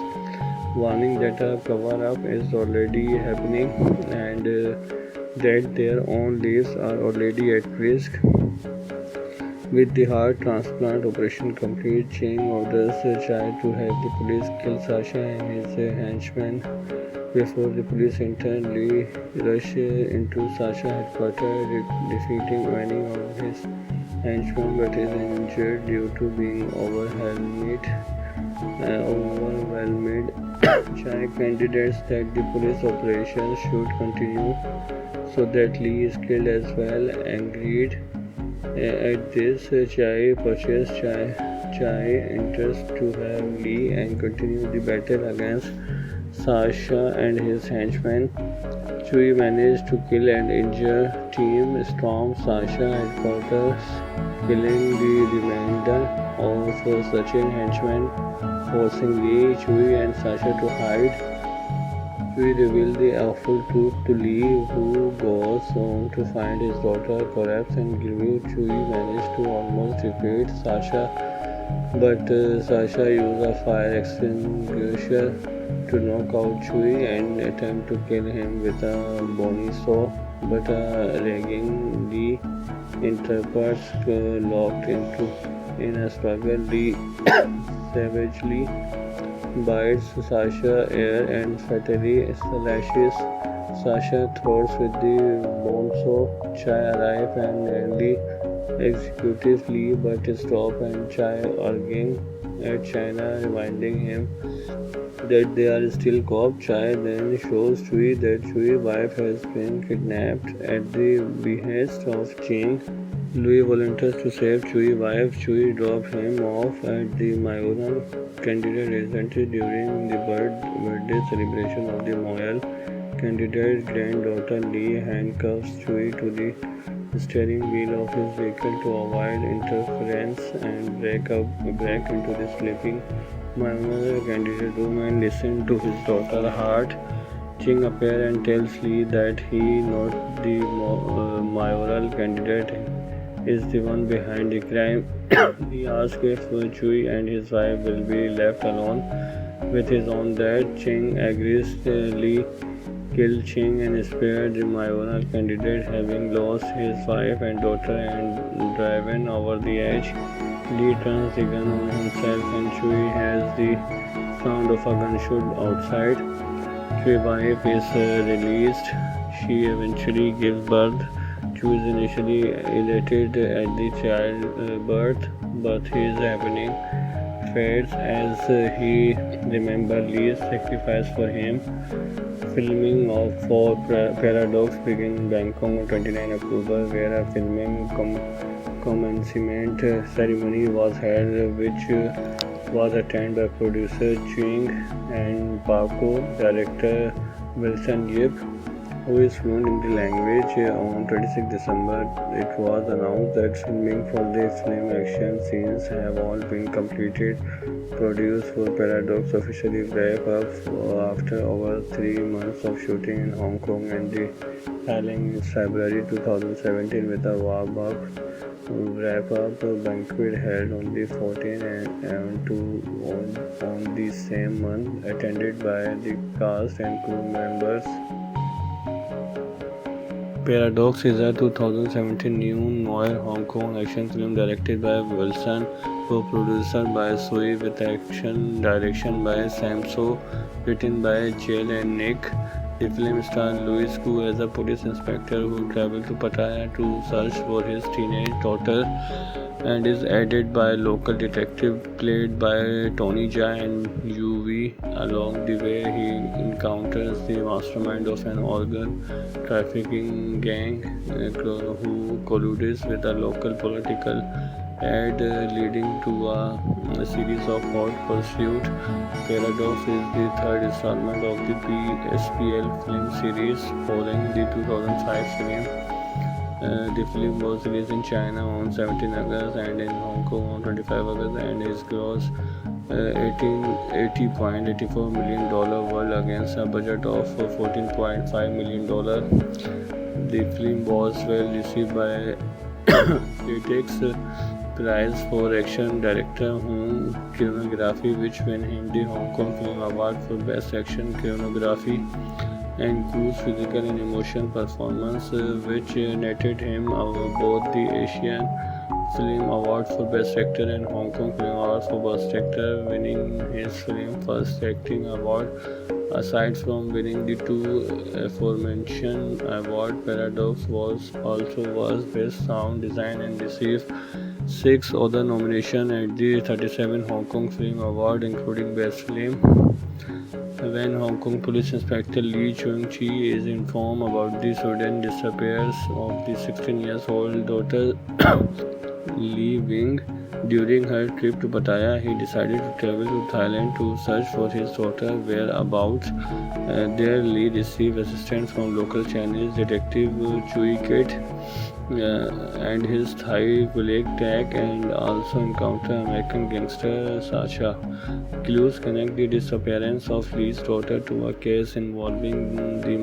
warning that a cover-up is already happening and that their own lives are already at risk. With the heart transplant operation complete, Cheng orders Chai to have the police kill Sasha and his henchmen. Before the police enter, Lee rushes into Sasha headquarters, defeating many of his henchmen, but is injured due to being overwhelmed. Chai candidates that the police operation should continue so that Lee is killed as well. Agreed. At this, Chai purchases Chai interest to have Lee and continue the battle against Sasha and his henchmen. Chui managed to kill and injure Team Storm Sasha headquarters, killing the remainder of Sachin henchmen, forcing Lee, Chui and Sasha to hide. Chui revealed the awful truth to Lee, who goes on to find his daughter corpse and grieved. Chui managed to almost defeat Sasha, but Sasha used a fire extinguisher to knock out Chui and attempt to kill him with a bony saw, but ragging Lee interprets locked in a struggle. Lee savagely bites Sasha's ear and fatally slashes Sasha's throat with the bone saw. Chai arrives and nearly executes Lee, but stops and Chai arguing at China, reminding him that they are still cops. Chai then shows Chui that Chui's wife has been kidnapped at the behest of Ching. Louis volunteers to save Chui's wife. Chui drops him off at the mayoral candidate residence during the birthday celebration of the mayoral candidate's granddaughter. Lee handcuffs Chui to the steering wheel of his vehicle to avoid interference and break into the sleeping mayoral candidate room and listen to his daughter's heart. Ching appears and tells Lee that he, not the mayoral candidate, is the one behind the crime. He asks if Chui and his wife will be left alone with his own dad. Ching agrees. Lee killed Ching and spared the mayoral candidate, having lost his wife and daughter and driven over the edge. Lee turns the gun on himself and Chui has the sound of a gunshot outside. Chui's wife is released. She eventually gives birth. Chui is initially elated at the childbirth, but his happening fades as he remembers Lee's sacrifice for him. Filming of for Paradox began in Bangkok on 29 October, where a filming commencement ceremony was held, which was attended by producer Ching and Paco, director Wilson Yip, who is fluent in the language. On 26 December, it was announced that filming for the film action scenes have all been completed. Produced for Paradox officially wrap up after over 3 months of shooting in Hong Kong and the filing in February 2017 with a wrap-up banquet held on the 14th and on the same month, attended by the cast and crew members. Paradox is a 2017 new noir Hong Kong action film directed by Wilson, co-produced by Sui, with action direction by Sam So, written by Jill and Nick. The film stars Louis Koo as a police inspector who travels to Pattaya to search for his teenage daughter, and is aided by a local detective played by Tony Jaa and UV. Along the way, he encounters the mastermind of an organ trafficking gang who colludes with a local political ad, leading to a series of hot pursuit. Paradox is the third installment of the PSPL film series following the 2005 film. The film was released in China on 17 August and in Hong Kong on 25 August, and is gross $80.84 million world against a budget of $14.5 million. The film was well received by critics. Prize for Action Director Home Choreography, which won him the Hong Kong Film Award for Best Action Choreography, and Cruise Physical and Emotion Performance, which netted him both the Asian Film Award for Best Actor and Hong Kong Film Award for Best Actor, winning his film first acting award. Aside from winning the two aforementioned awards, Paradox was Best Sound Design and received 6 other nominations at the 37 Hong Kong Film Award, including Best Film. When Hong Kong Police Inspector Lee Chung-chi is informed about the sudden disappearance of the 16-year-old daughter Lee Wing during her trip to Pattaya, he decided to travel to Thailand to search for his daughter's whereabouts. There, Lee received assistance from local Chinese detective Chui Kit and his Thai colleague Tak, and also encountered American gangster Sasha. Clues connect the disappearance of Lee's daughter to a case involving the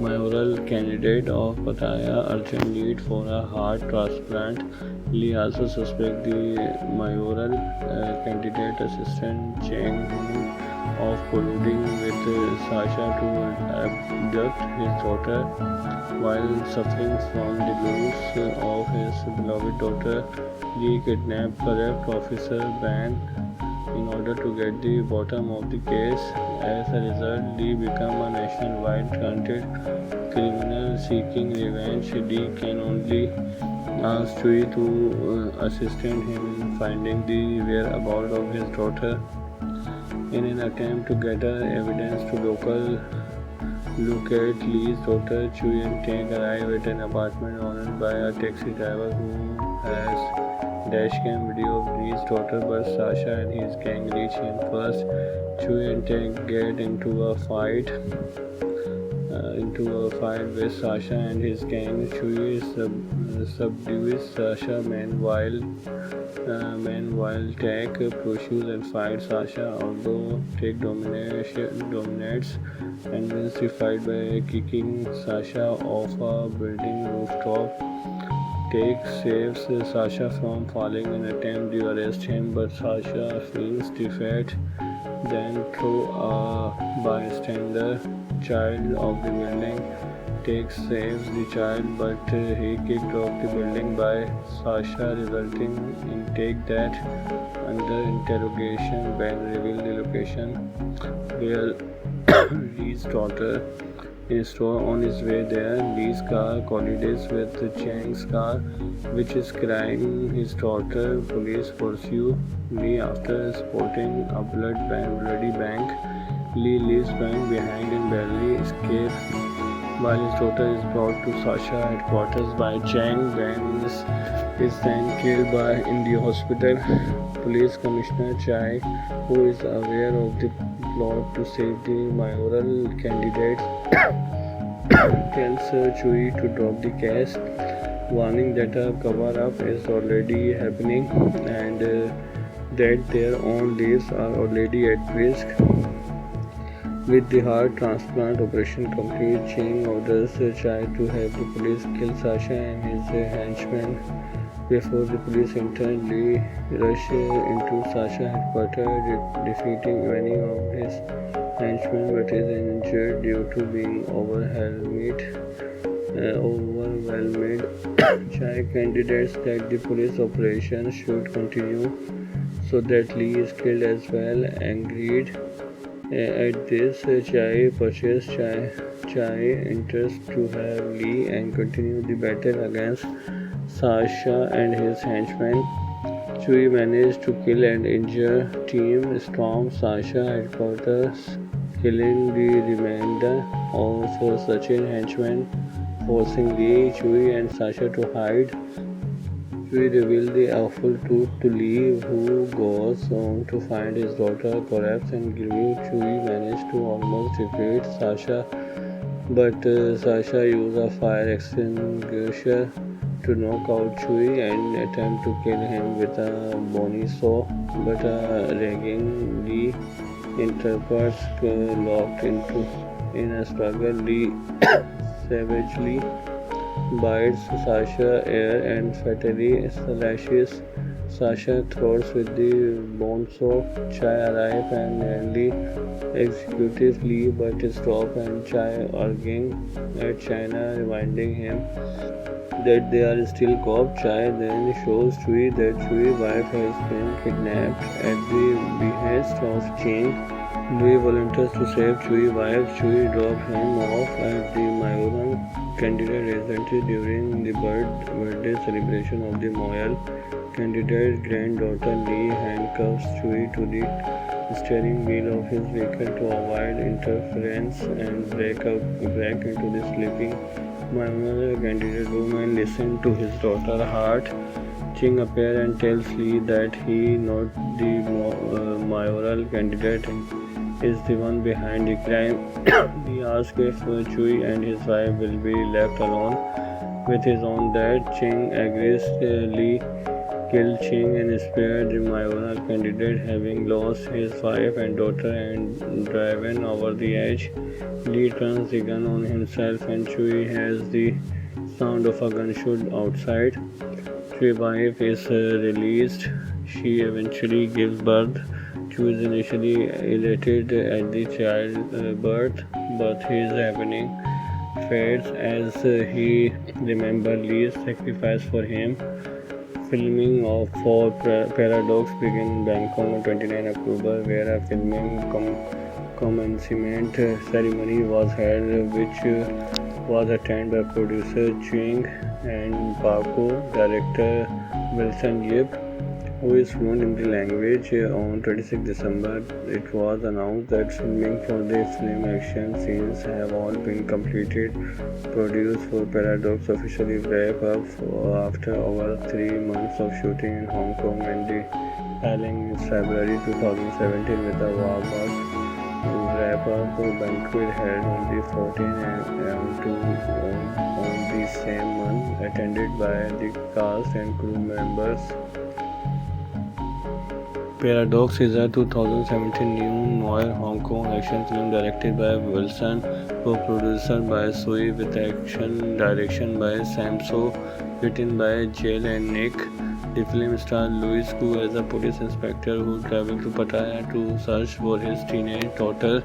mayoral candidate of Pattaya urgent need for a heart transplant. Lee also suspects the mayoral candidate assistant Cheng Hoon of colluding with Sasha to abduct his daughter. While suffering from the loss of his beloved daughter, Lee kidnapped corrupt officer Ban in order to get the bottom of the case. As a result, Lee became a nationwide wanted criminal seeking revenge. Lee can only ask Chui to assist him in finding the whereabouts of his daughter. In an attempt to gather evidence to locate Lee's daughter, Chui and Tang arrive at an apartment owned by a taxi driver who has dashcam video of Lee's daughter, but Sasha and his gang reach him first. Chui and Tang get into a fight with Sasha and his gang. Chui subdues Sasha, meanwhile Tang pursues and fights Sasha, although Tang dominates and wins the fight by kicking Sasha off a building rooftop. Tang saves Sasha from falling and attempts to arrest him, but Sasha feels defeat. Then through a bystander, child of the building, saves the child, but he kicked off the building by Sasha, resulting in take that. Under interrogation, Ben revealed the location where Lee's daughter is stored. On his way there, Lee's car collides with Chang's car, which is carrying his daughter. Police pursue Lee after spotting a bloody bank. Lee leaves Ben behind and barely escapes. While his daughter is brought to Sasha headquarters by Chang, Ben is then killed in the hospital. Police Commissioner Chai, who is aware of the plot to save the mayoral candidate, tells Chui to drop the case, warning that a cover-up is already happening and that their own lives are already at risk. With the heart transplant operation complete, Ching orders Chai to have the police kill Sasha and his henchmen. Before the police enter, Lee rushes into Sasha headquarters, defeating many of his henchmen, but is injured due to being overwhelmed. Chai candidates that the police operation should continue so that Lee is killed as well. Agreed. At this, Chai purchases Chai enters to have Lee and continue the battle against Sasha and his henchmen. Chui managed to kill and injure Team Storm Sasha headquarters, killing the remainder of Sachin henchmen, forcing Lee, Chui and Sasha to hide. Chui reveals the awful truth to Lee, who goes on to find his daughter corpse and grieving. Chui manages to almost defeat Sasha, but Sasha uses a fire extinguisher to knock out Chui and attempt to kill him with a bony saw, but a raging Lee interprets, locked in a struggle. Lee savagely bites Sasha's ear and fatally slashes Sasha's throat with the bone saw. Chai arrives and nearly executes Lee, but stops and Chai arguing at China, reminding him that they are still cops. Chai then shows Chui that Chui's wife has been kidnapped at the behest of Ching. Lee volunteers to save Chui's wife. Chui drops him off at the mayoral candidate residence during the birthday celebration of the mayoral candidate's granddaughter. Lee handcuffs Chui to the steering wheel of his vehicle to avoid interference and break into the sleeping mayoral candidate room and listen to his daughter's heart. Ching appears and tells Lee that he, not the mayoral candidate, is the one behind the crime. He asks if Chui and his wife will be left alone with his own dad. Ching agrees. Lee killed Ching and spared the mayoral candidate, having lost his wife and daughter and driven over the edge. Lee turns the gun on himself and Chui has the sound of a gunshot outside. Chui's wife is released. She eventually gives birth. Chui is initially elated at the childbirth, but his happening fades as he remembers Lee's sacrifice for him. Filming for Paradox began in Bangkok on 29 October, where a filming commencement ceremony was held, which was attended by producer Ching and Paco, director Wilson Yip, who is fluent in the language. On 26 December, it was announced that filming for the film action scenes have all been completed. Produced for Paradox officially wrapped up after over 3 months of shooting in Hong Kong and the filing in February 2017 with a warm-up wrap-up banquet held on the 14th and 2 on the same month, attended by the cast and crew members. Paradox is a 2017 new noir Hong Kong action film directed by Wilson co-produced by Sui with action direction by Samso, written by Jail and Nick. The film stars Louis Koo as a police inspector who travels to Pattaya to search for his teenage daughter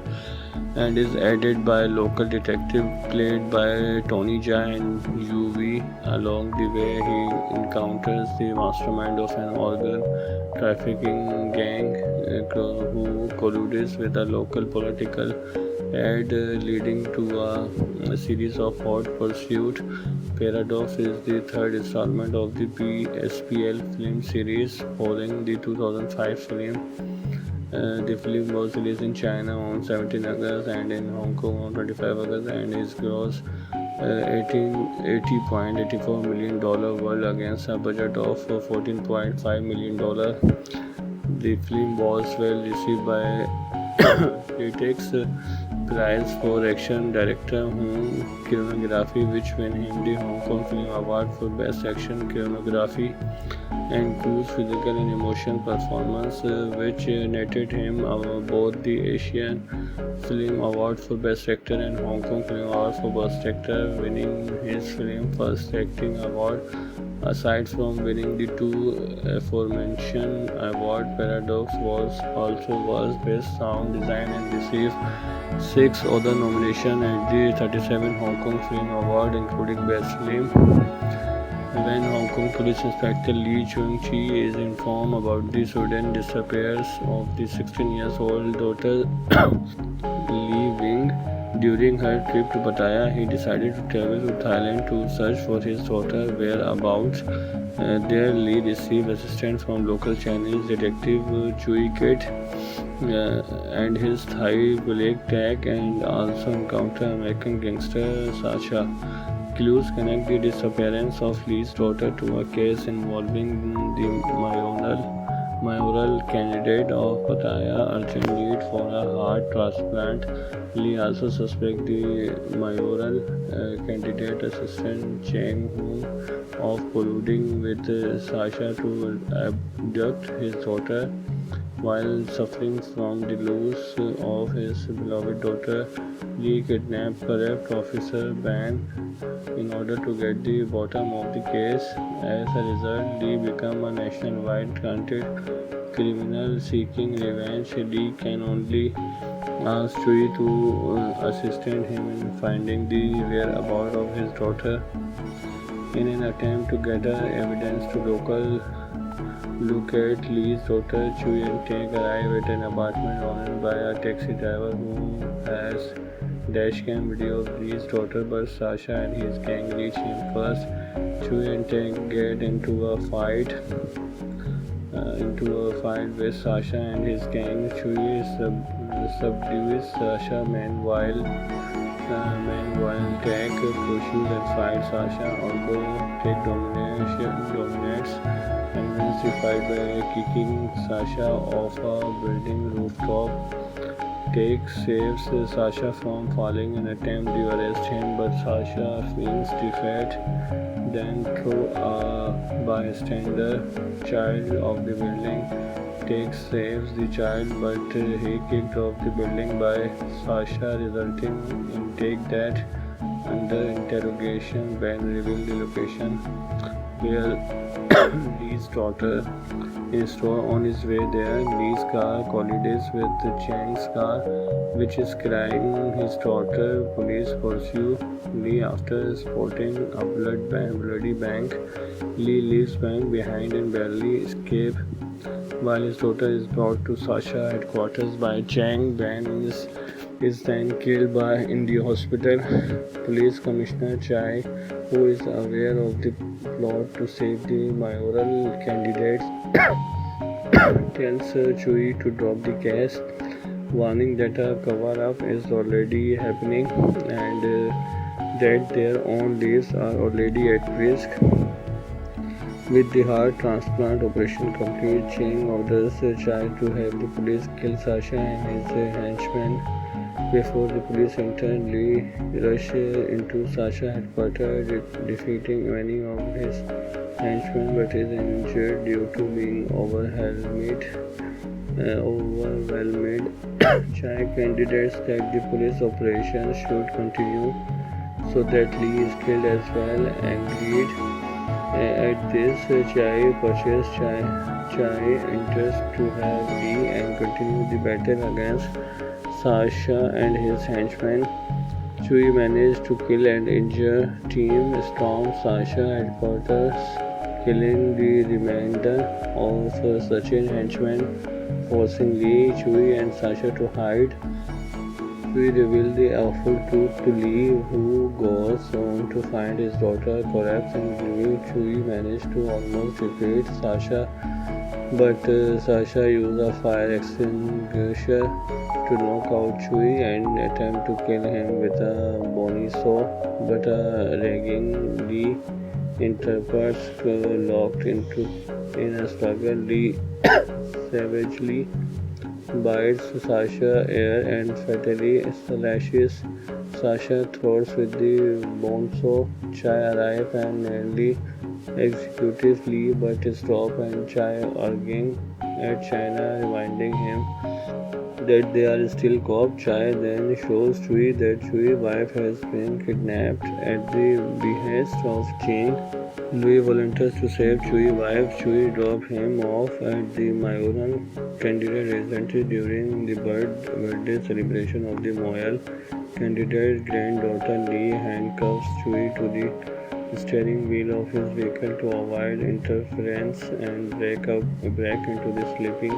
and is aided by a local detective played by Tony Jaa and UV. Along the way, he encounters the mastermind of an organ trafficking gang who colludes with a local political ad, leading to a series of hot pursuit. Paradox is the third installment of the PSPL film series following the 2005 film. The film was released in China on 17 August and in Hong Kong on 25 August and is gross $80.84 million world against a budget of $14.5 million. The film was well received by critics. Prize for Action Director Cinematography, which won him the Hong Kong Film Award for Best Action Cinematography, and Cruise Physical and Emotional Performance, which netted him both the Asian Film Award for Best Actor and Hong Kong Film Award for Best Actor, winning his film first acting award. Aside from winning the two aforementioned awards, Paradox was Best Sound Design and received 6 other nominations at the 37 Hong Kong Film Award, including Best Film. When Hong Kong Police Inspector Lee Chung-chi is informed about the sudden disappearance of the 16-year-old daughter Lee Wing during her trip to Pattaya, he decided to travel to Thailand to search for his daughter's whereabouts. There, Lee received assistance from local Chinese detective Chui Kit and his Thai colleague Tak, and also encountered American gangster Sasha. Clues connect the disappearance of Lee's daughter to a case involving the mayoral candidate of Pattaya urgent need for a heart transplant. Lee also suspects the mayoral candidate assistant Cheng Hu of colluding with Sasha to abduct his daughter. While suffering from the loss of his beloved daughter, Lee kidnapped corrupt officer Ban in order to get the bottom of the case. As a result, Lee becomes a nationwide wanted criminal seeking revenge. Lee can only ask Chui to assist him in finding the whereabouts of his daughter. In an attempt to gather evidence to locate Lee's daughter, Chui and Tak arrive at an apartment owned by a taxi driver who has dashcam video of Lee's daughter, but Sasha and his gang reach him first. Chui and Tak get into a fight with Sasha and his gang. Chui subdues Sasha, meanwhile Tak pushes and fights Sasha, although Tak dominates and wins the fight by kicking Sasha off a building rooftop. Tak saves Sasha from falling and attempts to arrest him, but Sasha feigns defeat, then throws a bystander child off the building. Tak saves the child, but he kicked off the building by Sasha, resulting in Tak death. Under interrogation, Ben reveals the location where Lee's daughter is. On his way there, Lee's car collides with Chang's car, which is carrying his daughter. Police pursue Lee after spotting a bloody bank. Lee leaves bank behind and barely escapes. While his daughter is brought to Sasha headquarters by Chang, Ben is then killed in the hospital. Police Commissioner Chai, who is aware of the plot to save the mayoral candidate, tells Chui to drop the case, warning that a cover-up is already happening and that their own lives are already at risk. With the heart transplant operation complete, Chang orders Chai to have the police kill Sasha and his henchmen Before the police enter, Lee rushes into Sasha's headquarters, defeating many of his henchmen but is injured due to being overwhelmed. Chai candidates that the police operation should continue so that Lee is killed as well. Angered at this, Chai pushes Chai enters to have Lee and continue the battle against Sasha and his henchmen. Chui managed to kill and injure Team Storm Sasha headquarters, killing the remainder of Sachin henchmen, forcing Lee, Chui and Sasha to hide. Chui reveals the awful truth to Lee, who goes on to find his daughter corpse and believe Chui managed to almost defeat Sasha, but Sasha used a fire extinguisher to knock out Chui and attempt to kill him with a bony saw, but a raging Lee interprets locked in a struggle. Lee savagely bites Sasha's ear and fatally slashes Sasha's throat with the bone saw. Chai arrives and nearly executes Lee but stops and Chai arguing at China, reminding him that they are still cops. Chai then shows Chui that Chui's wife has been kidnapped at the behest of Ching. Louis volunteers to save Chui's wife. Chui drops him off at the mayoral candidate residence during the birthday celebration of the Moyal candidate's granddaughter. Lee handcuffs Chui to the steering wheel of his vehicle to avoid interference and break into the sleeping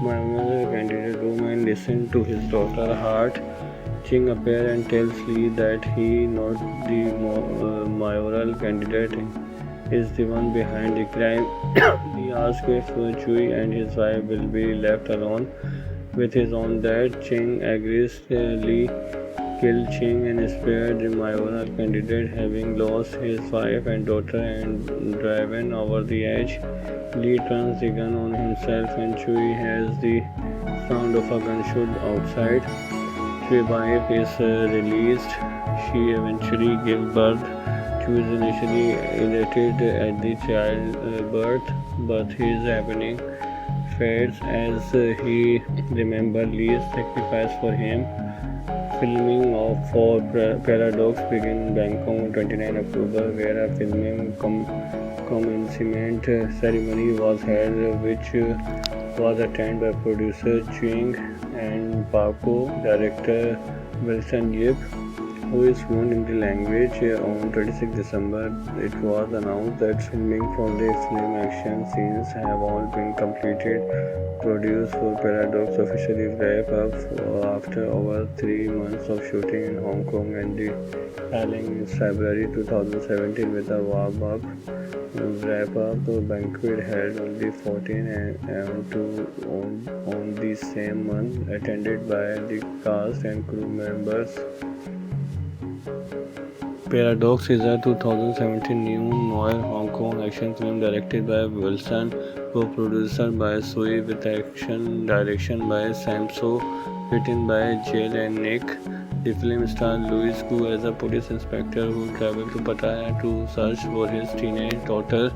mayoral candidate room and listen to his daughter's heart. Ching appears and tells Lee that he, not the mayoral candidate, is the one behind the crime. He asks if Chui and his wife will be left alone with his own dad. Ching agrees. Lee killed Ching and spared the mayoral candidate, having lost his wife and daughter and driven over the edge. Lee turns the gun on himself and Chui has the sound of a gunshot outside. Chui's wife is released. She eventually gives birth. Chui is initially elated at the childbirth, but his happening fades as he remembers Lee's sacrifice for him. Filming for Paradox began in Bangkok on 29 October, where a filming commencement ceremony was held, which was attended by producer Ching and Paco, director Wilson Yip, who is fluent in the language. On 26 December, it was announced that filming for the film action scenes have all been completed. Produced for Paradox officially wrap up after over 3 months of shooting in Hong Kong and the filing in February 2017 with a wrap-up banquet held on the 14th and on the same month, attended by the cast and crew members. Paradox is a 2017 new noir Hong Kong action film directed by Wilson, co-produced by Sui, with action direction by Sam So, written by Jill and Nick. The film stars Louis Koo as a police inspector who travels to Pattaya to search for his teenage daughter,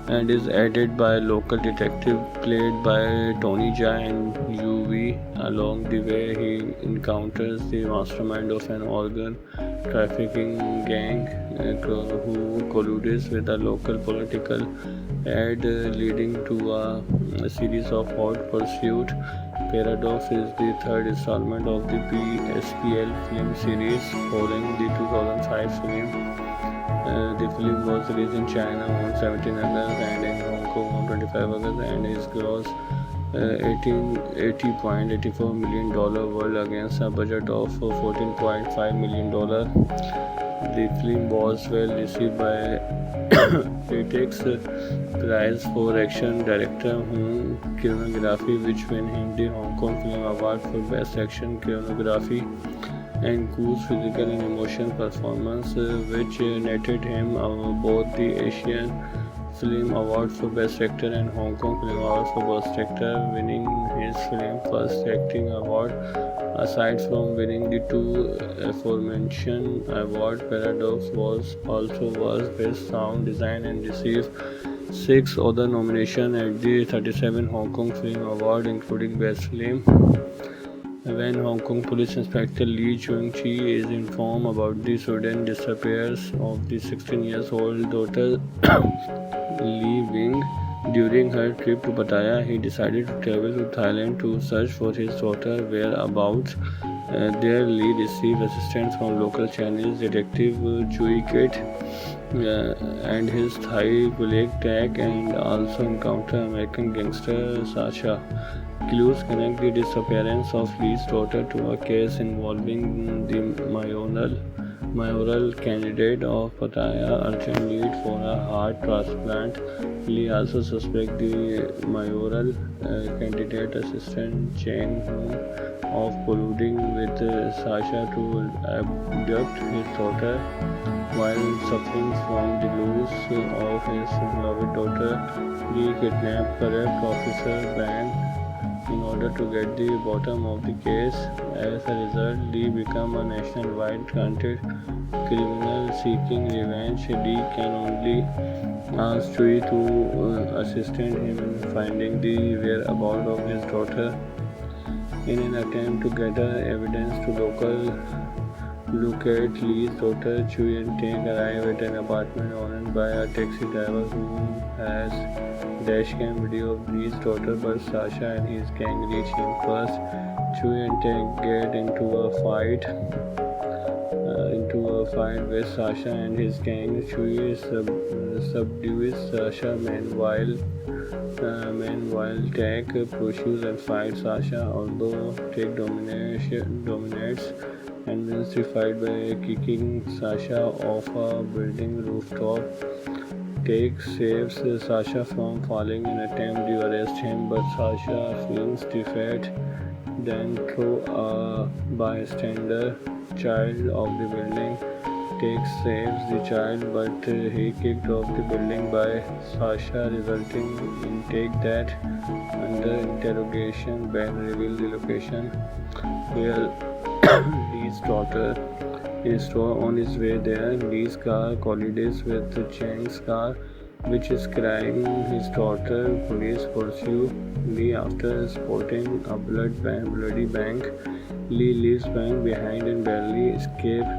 and is aided by a local detective played by Tony Jaa and UV. Along the way, he encounters the mastermind of an organ trafficking gang who colludes with a local political ad, leading to a series of hot pursuit. Paradox is the third installment of the PSPL film series, following the 2005 film. The film was released in China on 17 August and in Hong Kong on 25 August, and is gross $80.84 million world against a budget of $14.5 million. The film was well received by critics. Prize for Action Director Choreography, which won him the Hong Kong Film Award for Best Action Choreography, and Koo's physical and emotional performance, which netted him both the Asian Film Award for Best Actor and Hong Kong Film Award for Best Actor, winning his film first acting award. Aside from winning the two aforementioned awards, Paradox was also was Best Sound Design and received six other nominations at the 37 Hong Kong Film Award, including Best Film. When Hong Kong Police Inspector Lee Chung-chi is informed about the sudden disappearance of the 16-year-old daughter Lee Wing during her trip to Pattaya, he decided to travel to Thailand to search for his daughter's whereabouts. There, Lee received assistance from local Chinese detective Chui Kit and his Thai colleague Tak, and also encountered American gangster Sasha. Clues connect the disappearance of Lee's daughter to a case involving the mayoral candidate of Pattaya urgent need for a heart transplant. Lee also suspects the mayoral candidate assistant Cheng Hung of colluding with Sasha to abduct his daughter. While suffering from the loss of his beloved daughter, Lee kidnapped corrupt officer Ban in order to get the bottom of the case. As a result, Lee became a nationwide wanted criminal seeking revenge. Lee can only ask Chui to assist him in finding the whereabouts of his daughter. In an attempt to gather evidence to locate Lee's daughter, Chui and Tak arrive at an apartment owned by a taxi driver who has dashcam video of Lee's daughter, but Sasha and his gang reach him first. Chui and Tak get into a fight with Sasha and his gang. Chui subdues Sasha, meanwhile Tak pursues and fights Sasha, although Tak dominates and wins the fight by kicking Sasha off a building rooftop. Tak saves Sasha from falling in attempt to arrest him, but Sasha feels defeat. Then throw a bystander child off the building. Tak saves the child, but he kicked off the building by Sasha, resulting in Tak death. Under interrogation, Ben reveals the location where Lee's daughter is on his way there. Lee's car collides with Cheng's car, which is carrying his daughter. Police pursue Lee after spotting a bloody bank. Lee leaves bank behind and barely escapes.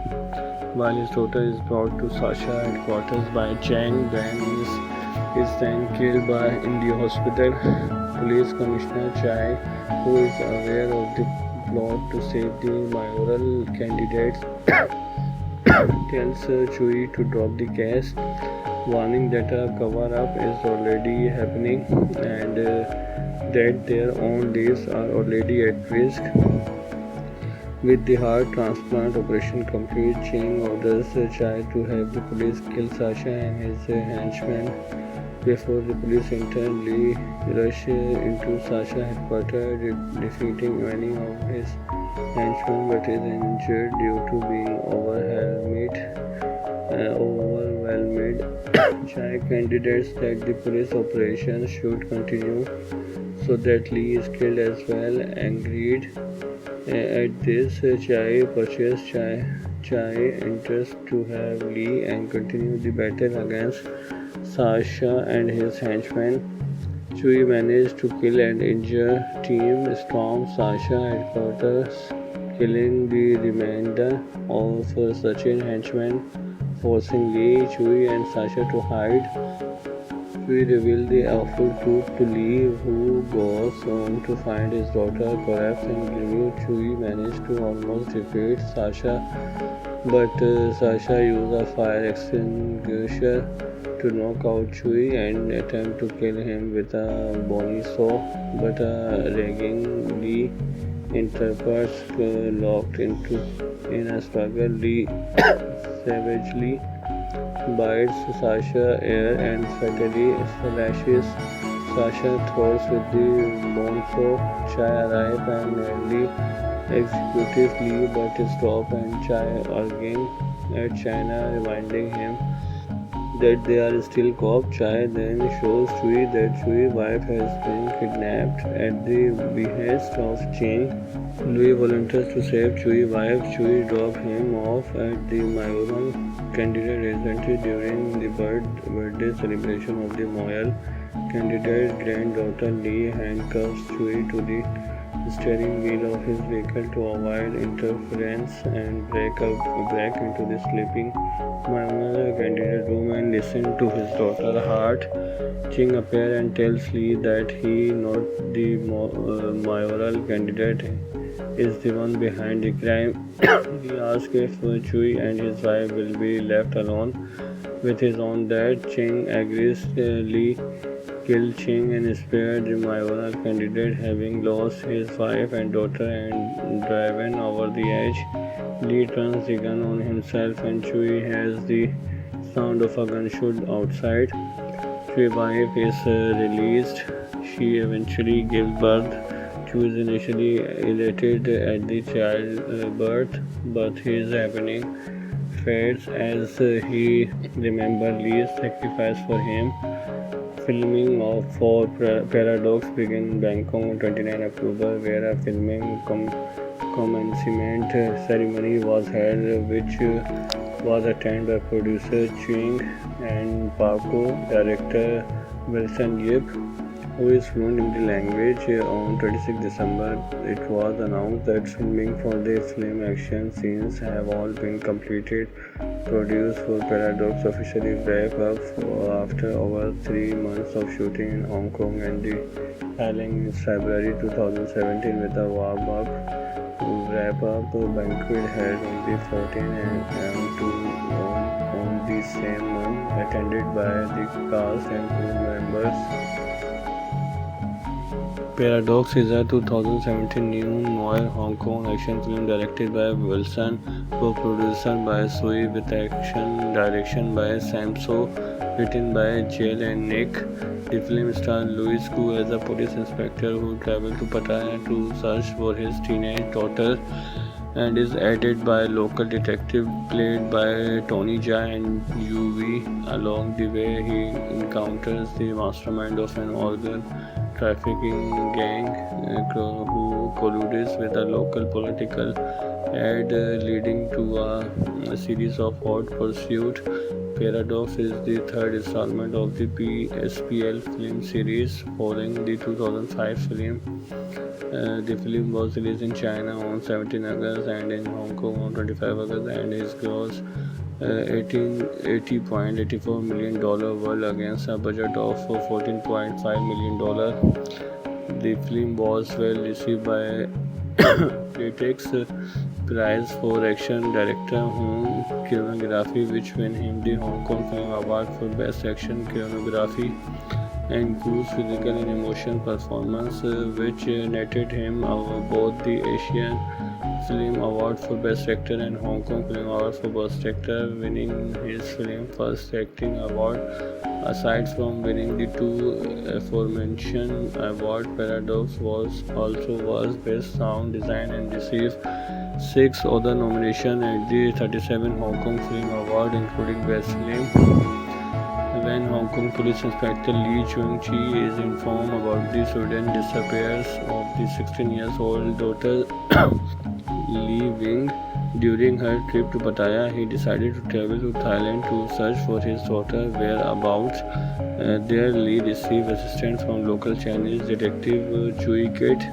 While his daughter is brought to Sasha headquarters by Cheng, Ben is then killed in the hospital. Police Commissioner Chai, who is aware of the plot to save the mayoral candidates, tells Chui to drop the case, warning that a cover-up is already happening and that their own lives are already at risk. With the heart transplant operation complete, Cheng orders Chai to have the police kill Sasha and his henchmen. Before the police enter, Lee rushes into Sasha headquarters, defeating many of his henchmen, but is injured due to being overwhelmed. Chai candidates that the police operation should continue so that Lee is killed as well. Agreed. At this, Chai purchases Chai enters to have Lee and continue the battle against Sasha and his henchmen. Chui managed to kill and injure Team Storm Sasha headquarters, killing the remainder of Sachin henchmen, forcing Lee, Chui and Sasha to hide. Chui reveals the awful truth to Lee, who goes on to find his daughter collapsed and grieved. Chui managed to almost defeat Sasha, but Sasha used a fire extinguisher to knock out Chui and attempt to kill him with a bony saw, but a raging Lee interprets, locked in a struggle. Lee savagely bites Sasha ear and fatally slashes Sasha throats with the bone saw. Chai arrives and nearly executes Lee, but stops and Chai arguing at China, reminding him that they are still caught. Chai then shows Chui that Chui's wife has been kidnapped at the behest of Ching. Louis volunteers to save Chui's wife. Chui drops him off at the mayoral candidate residence during the birthday celebration of the Moyal candidate's granddaughter. Lee handcuffs Chui to the steering wheel of his vehicle to avoid interference and break into the sleeping mayoral candidate room and listen to his daughter's heart. Ching appears and tells Lee that he, not the mayoral candidate, is the one behind the crime. He asks if Chui and his wife will be left alone with his own dad. Ching agrees. Lee killed Ching and spared the mayoral candidate, having lost his wife and daughter and driven over the edge. Lee turns the gun on himself and Chui has the sound of a gunshot outside. Chui's wife is released. She eventually gives birth. Chui is initially elated at the childbirth, but his happening fades as he remembers Lee's sacrifice for him. Filming for Paradox began in Bangkok on 29 October, where a filming commencement ceremony was held, which was attended by producer Ching and Paco director Wilson Yip, who is fluent in the language. On 26 December, it was announced that filming for the film action scenes have all been completed. Produced for Paradox officially wrap up after over 3 months of shooting in Hong Kong and the filing in February 2017 with a warm-up wrap-up banquet held on the 14th on the same month, attended by the cast and crew members. Paradox is a 2017 new noir Hong Kong action film directed by Wilson, co-produced by Sui, with action direction by Sam So, written by Jill and Nick. The film stars Louis Koo as a police inspector who travels to Pattaya to search for his teenage daughter, and is aided by local detective played by Tony Jaa and UV. Along the way, he encounters the mastermind of an organ trafficking gang who colludes with a local political ad, leading to a series of hot pursuit. Paradox is the third installment of the SPL film series, following the 2005 film. The film was released in China on 17 August and in Hong Kong on 25 August, and is gross $80.84 million world against a budget of $14.5 million. The film was well received by critics. Prize for Action Director Choreography, which won him the Hong Kong Film Award for Best Action Choreography, and Cruise Physical and Emotion Performance, which netted him both the Asian Film Award for Best Actor and Hong Kong Film Award for Best Actor, winning his film First Acting Award. Aside from winning the two aforementioned awards, Paradox was Best Sound Design and received 6 other nominations at the 37 Hong Kong Film Award, including Best Film. When Hong Kong Police Inspector Lee Chung-chi is informed about the sudden disappearance of the 16-year-old daughter Lee Wing during her trip to Pattaya, he decided to travel to Thailand to search for his daughter's whereabouts. There, Lee received assistance from local Chinese detective Chui Kit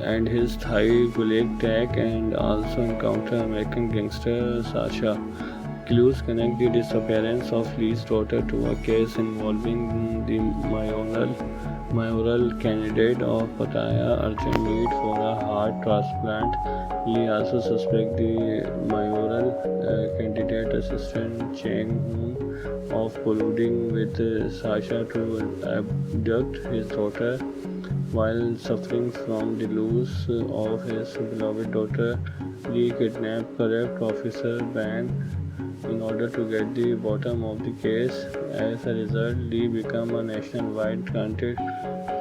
and his Thai colleague Tak, and also encountered American gangster Sasha. Clues connect the disappearance of Lee's daughter to a case involving the mayoral candidate of Pattaya urgent need for a heart transplant. Lee also suspects the mayoral candidate assistant Cheng Hung of colluding with Sasha to abduct his daughter. While suffering from the loss of his beloved daughter, Lee kidnapped corrupt officer Ban in order to get the bottom of the case. As a result, Lee becomes a nationwide wanted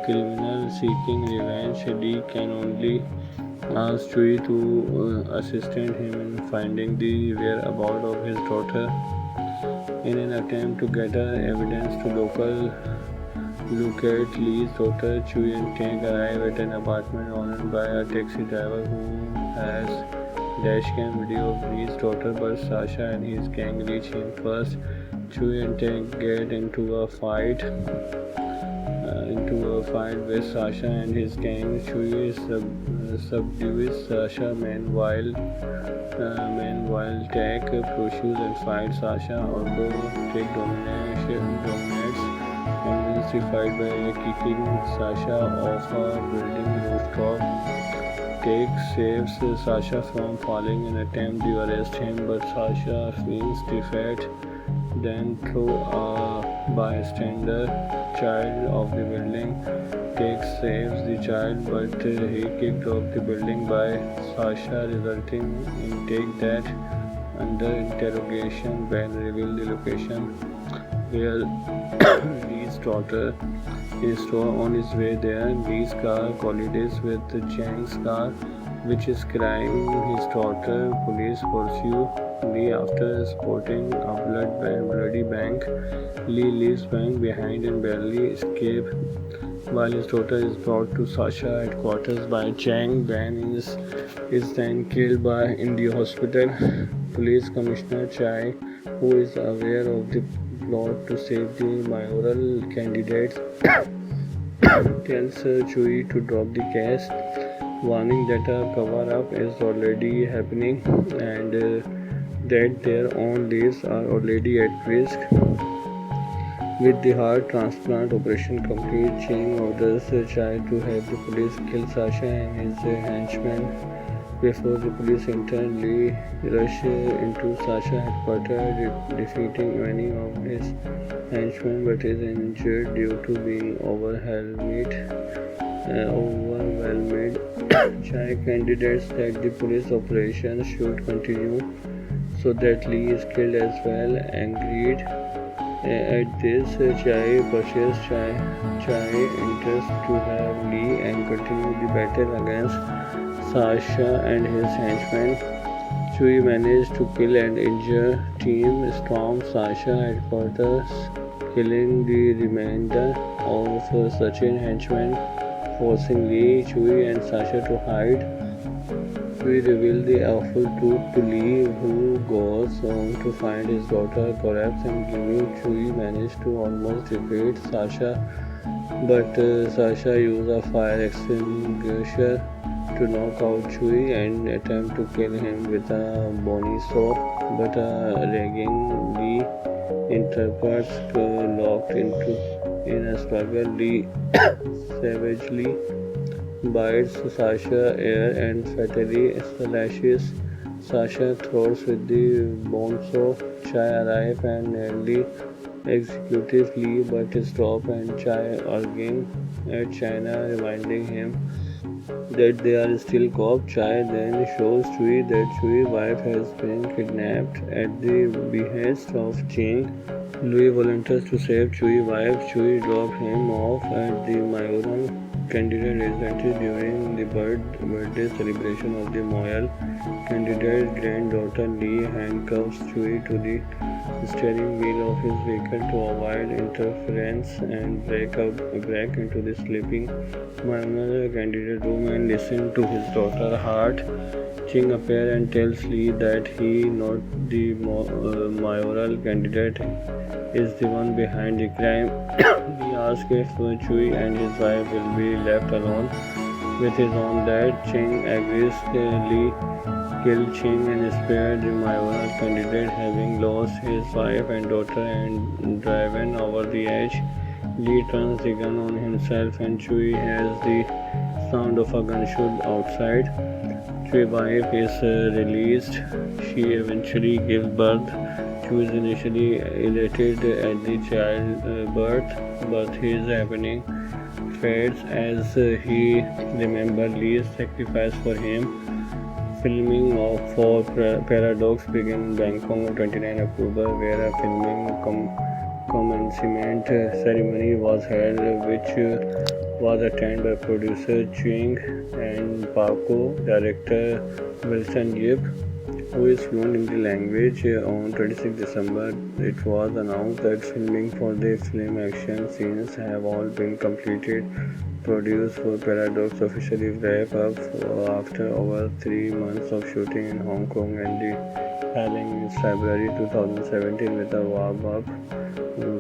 criminal seeking revenge. Lee can only ask Chui to assist him in finding the whereabouts of his daughter. In an attempt to gather evidence to locate Lee's daughter, Chui and Tang arrive at an apartment owned by a taxi driver who has dashcam video of Lee's daughter, but Sasha and his gang reach him first. Chui and Tang get into a fight with Sasha and his gang. Chui subdues Sasha. Meanwhile, Tang pursues and fights Sasha, although Tang dominates and is fight by kicking Sasha off a building rooftop. Tang saves Sasha from falling and attempts to arrest him, but Sasha feigns defeat. Then, through a bystander child of the building, Tang saves the child, but he kicked off the building by Sasha, resulting in Tang death. Under interrogation, Ben revealed the location where Lee's daughter is on his way there. Lee's car collides with Chang's car, which is carrying his daughter. Police pursue Lee after spotting a bloody bank. Lee leaves bank behind and barely escapes, while his daughter is brought to Sasha headquarters by Chang. Ben is then killed in the hospital. Police Commissioner Chai, who is aware of the plot to save the mayoral candidates, tells Chui to drop the case, warning that a cover-up is already happening and that their own lives are already at risk. With the heart transplant operation complete, Chang orders Chai to have the police kill Sasha and his henchmen. Before the police enter, Lee rushes into Sasha headquarters, defeating many of his henchmen, but is injured due to being overwhelmed. Chai candidates that the police operation should continue so that Lee is killed as well. Angered at this, Chai pushes Chai enters to have Lee and continue the battle against Sasha and his henchmen. Chui managed to kill and injure Team Storm Sasha headquarters, killing the remainder of Sachin henchmen, forcing Lee, Chui and Sasha to hide. Chui reveals the awful truth to Lee, who goes on to find his daughter corpse and giving. Chui managed to almost defeat Sasha, but Sasha used a fire extinguisher to knock out Chui and attempt to kill him with a bony saw, but a raging Lee interprets locked in a struggle. Lee savagely bites Sasha's ear and fatally slashes Sasha's throat with the bone saw. Chai arrives and nearly executes Lee, but stops and Chai arguing at China, reminding him that they are still cops. Chai then shows Chui that Chui's wife has been kidnapped at the behest of Ching. Louis volunteers to save Chui's wife. Chui drops him off at the mayoral candidate residence during the birthday celebration of the mayoral candidate's granddaughter. Lee handcuffs Chui to the steering wheel of his vehicle to avoid interference and break into the sleeping mayoral candidate room and listen to his daughter's heart. Ching appears and tells Lee that he, not the mayoral candidate, is the one behind the crime. He asks if Chui and his wife will be left alone with his own dad. Ching agrees. Lee kills Ching and spares the mayoral candidate, having lost his wife and daughter and driven over the edge. Lee turns the gun on himself and Chui has the sound of a gunshot outside. Chui's wife is released. She eventually gives birth. Chui is initially elated at the childbirth, but his happening fades as he remembers Lee's sacrifice for him. Filming for Paradox began in Bangkok on 29 October, where a filming commencement ceremony was held, which was attended by producer Ching and Paco, director Wilson Yip, who is fluent in the language. On 26 December, it was announced that filming for the film action scenes have all been completed. Produced for Paradox officially wrap up after over 3 months of shooting in Hong Kong and the filing in February 2017 with a warm-up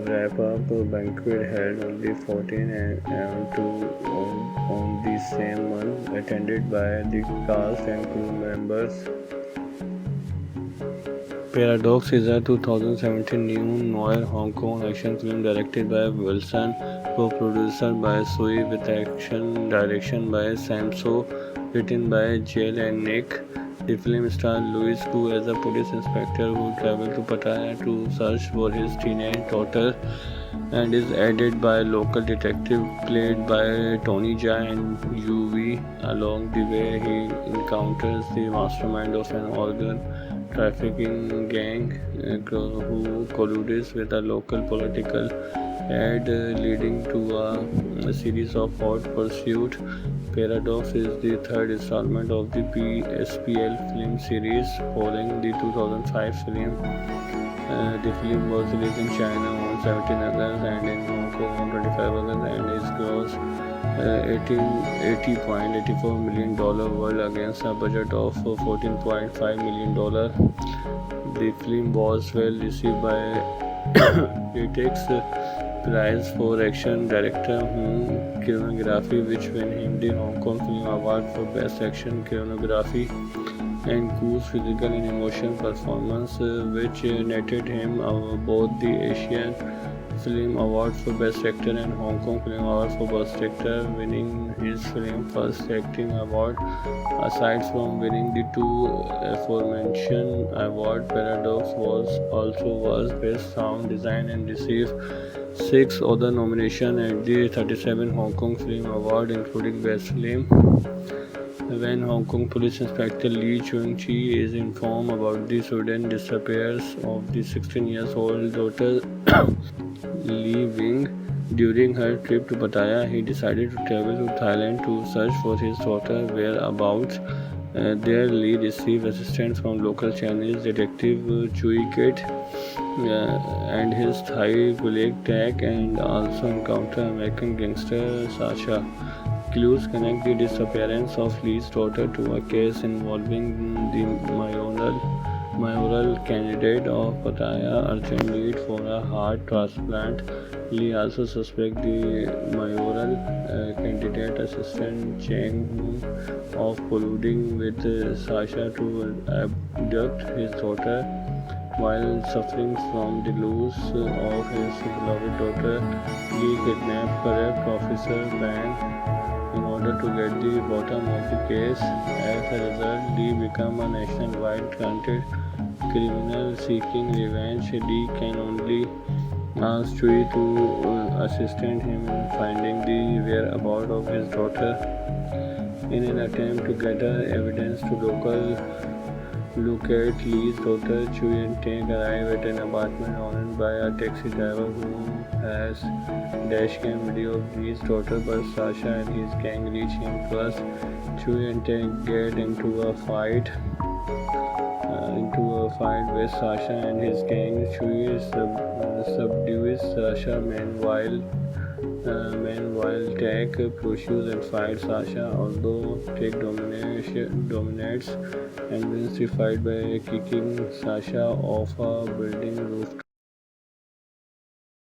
wrap-up banquet held on the 14th on the same month, attended by the cast and crew members. Paradox is a 2017 new noir Hong Kong action film directed by Wilson, co-produced by Sui with action direction by Sam So, written by Jill and Nick. The film stars Louis Koo as a police inspector who travels to Pattaya to search for his teenage daughter and is aided by a local detective played by Tony Jaa and UV. Along the way, he encounters the mastermind of an organ trafficking gang who colludes with a local political ad, leading to a series of hot pursuit. Paradox is the third installment of the PSPL film series following the 2005 film. The film was released in China on 17 August and in Hong Kong on 25 August and is grossed $80.84 million world against a budget of $14.5 million. The film was well received by critics. Prize for Action Director Choreography, which won him the Hong Kong Film Award for Best Action Choreography, and Koo's Physical and Emotional Performance, which netted him both the Asian Film Award for Best Actor and Hong Kong Film Award for Best Actor, winning his film First Acting Award. Aside from winning the two aforementioned awards, Paradox was Best Sound Design and received 6 other nominations at the 37 Hong Kong Film Award, including Best Film. When Hong Kong Police Inspector Lee Chung-chi is informed about the sudden disappearance of the 16-year-old daughter Lee Wing during her trip to Pattaya, he decided to travel to Thailand to search for his daughter's whereabouts. There, Lee received assistance from local Chinese detective Chui Kit and his Thai colleague Tak, and also encountered American gangster Sasha. Clues connect the disappearance of Lee's daughter to a case involving the mayoral candidate of Pattaya urgent need for a heart transplant. Lee also suspects the mayoral candidate assistant Cheng Hoon of colluding with Sasha to abduct his daughter. While suffering from the loss of his beloved daughter, Lee kidnapped corrupt Officer Ban in order to get the bottom of the case. As a result, Lee becomes a nationwide wanted criminal seeking revenge. Lee can only ask Chui to assist him in finding the whereabouts of his daughter. In an attempt to gather evidence to locate Lee's daughter, Chui and Tak arrive at an apartment owned by a taxi driver who has dashcam video of Lee's daughter, but Sasha and his gang reach him first. Chui and Tak get into a fight with Sasha and his gang. Chui subdues Sasha. Meanwhile, Tak pursues and fights Sasha, although Tak dominates and wins the fight by kicking Sasha off a building rooftop.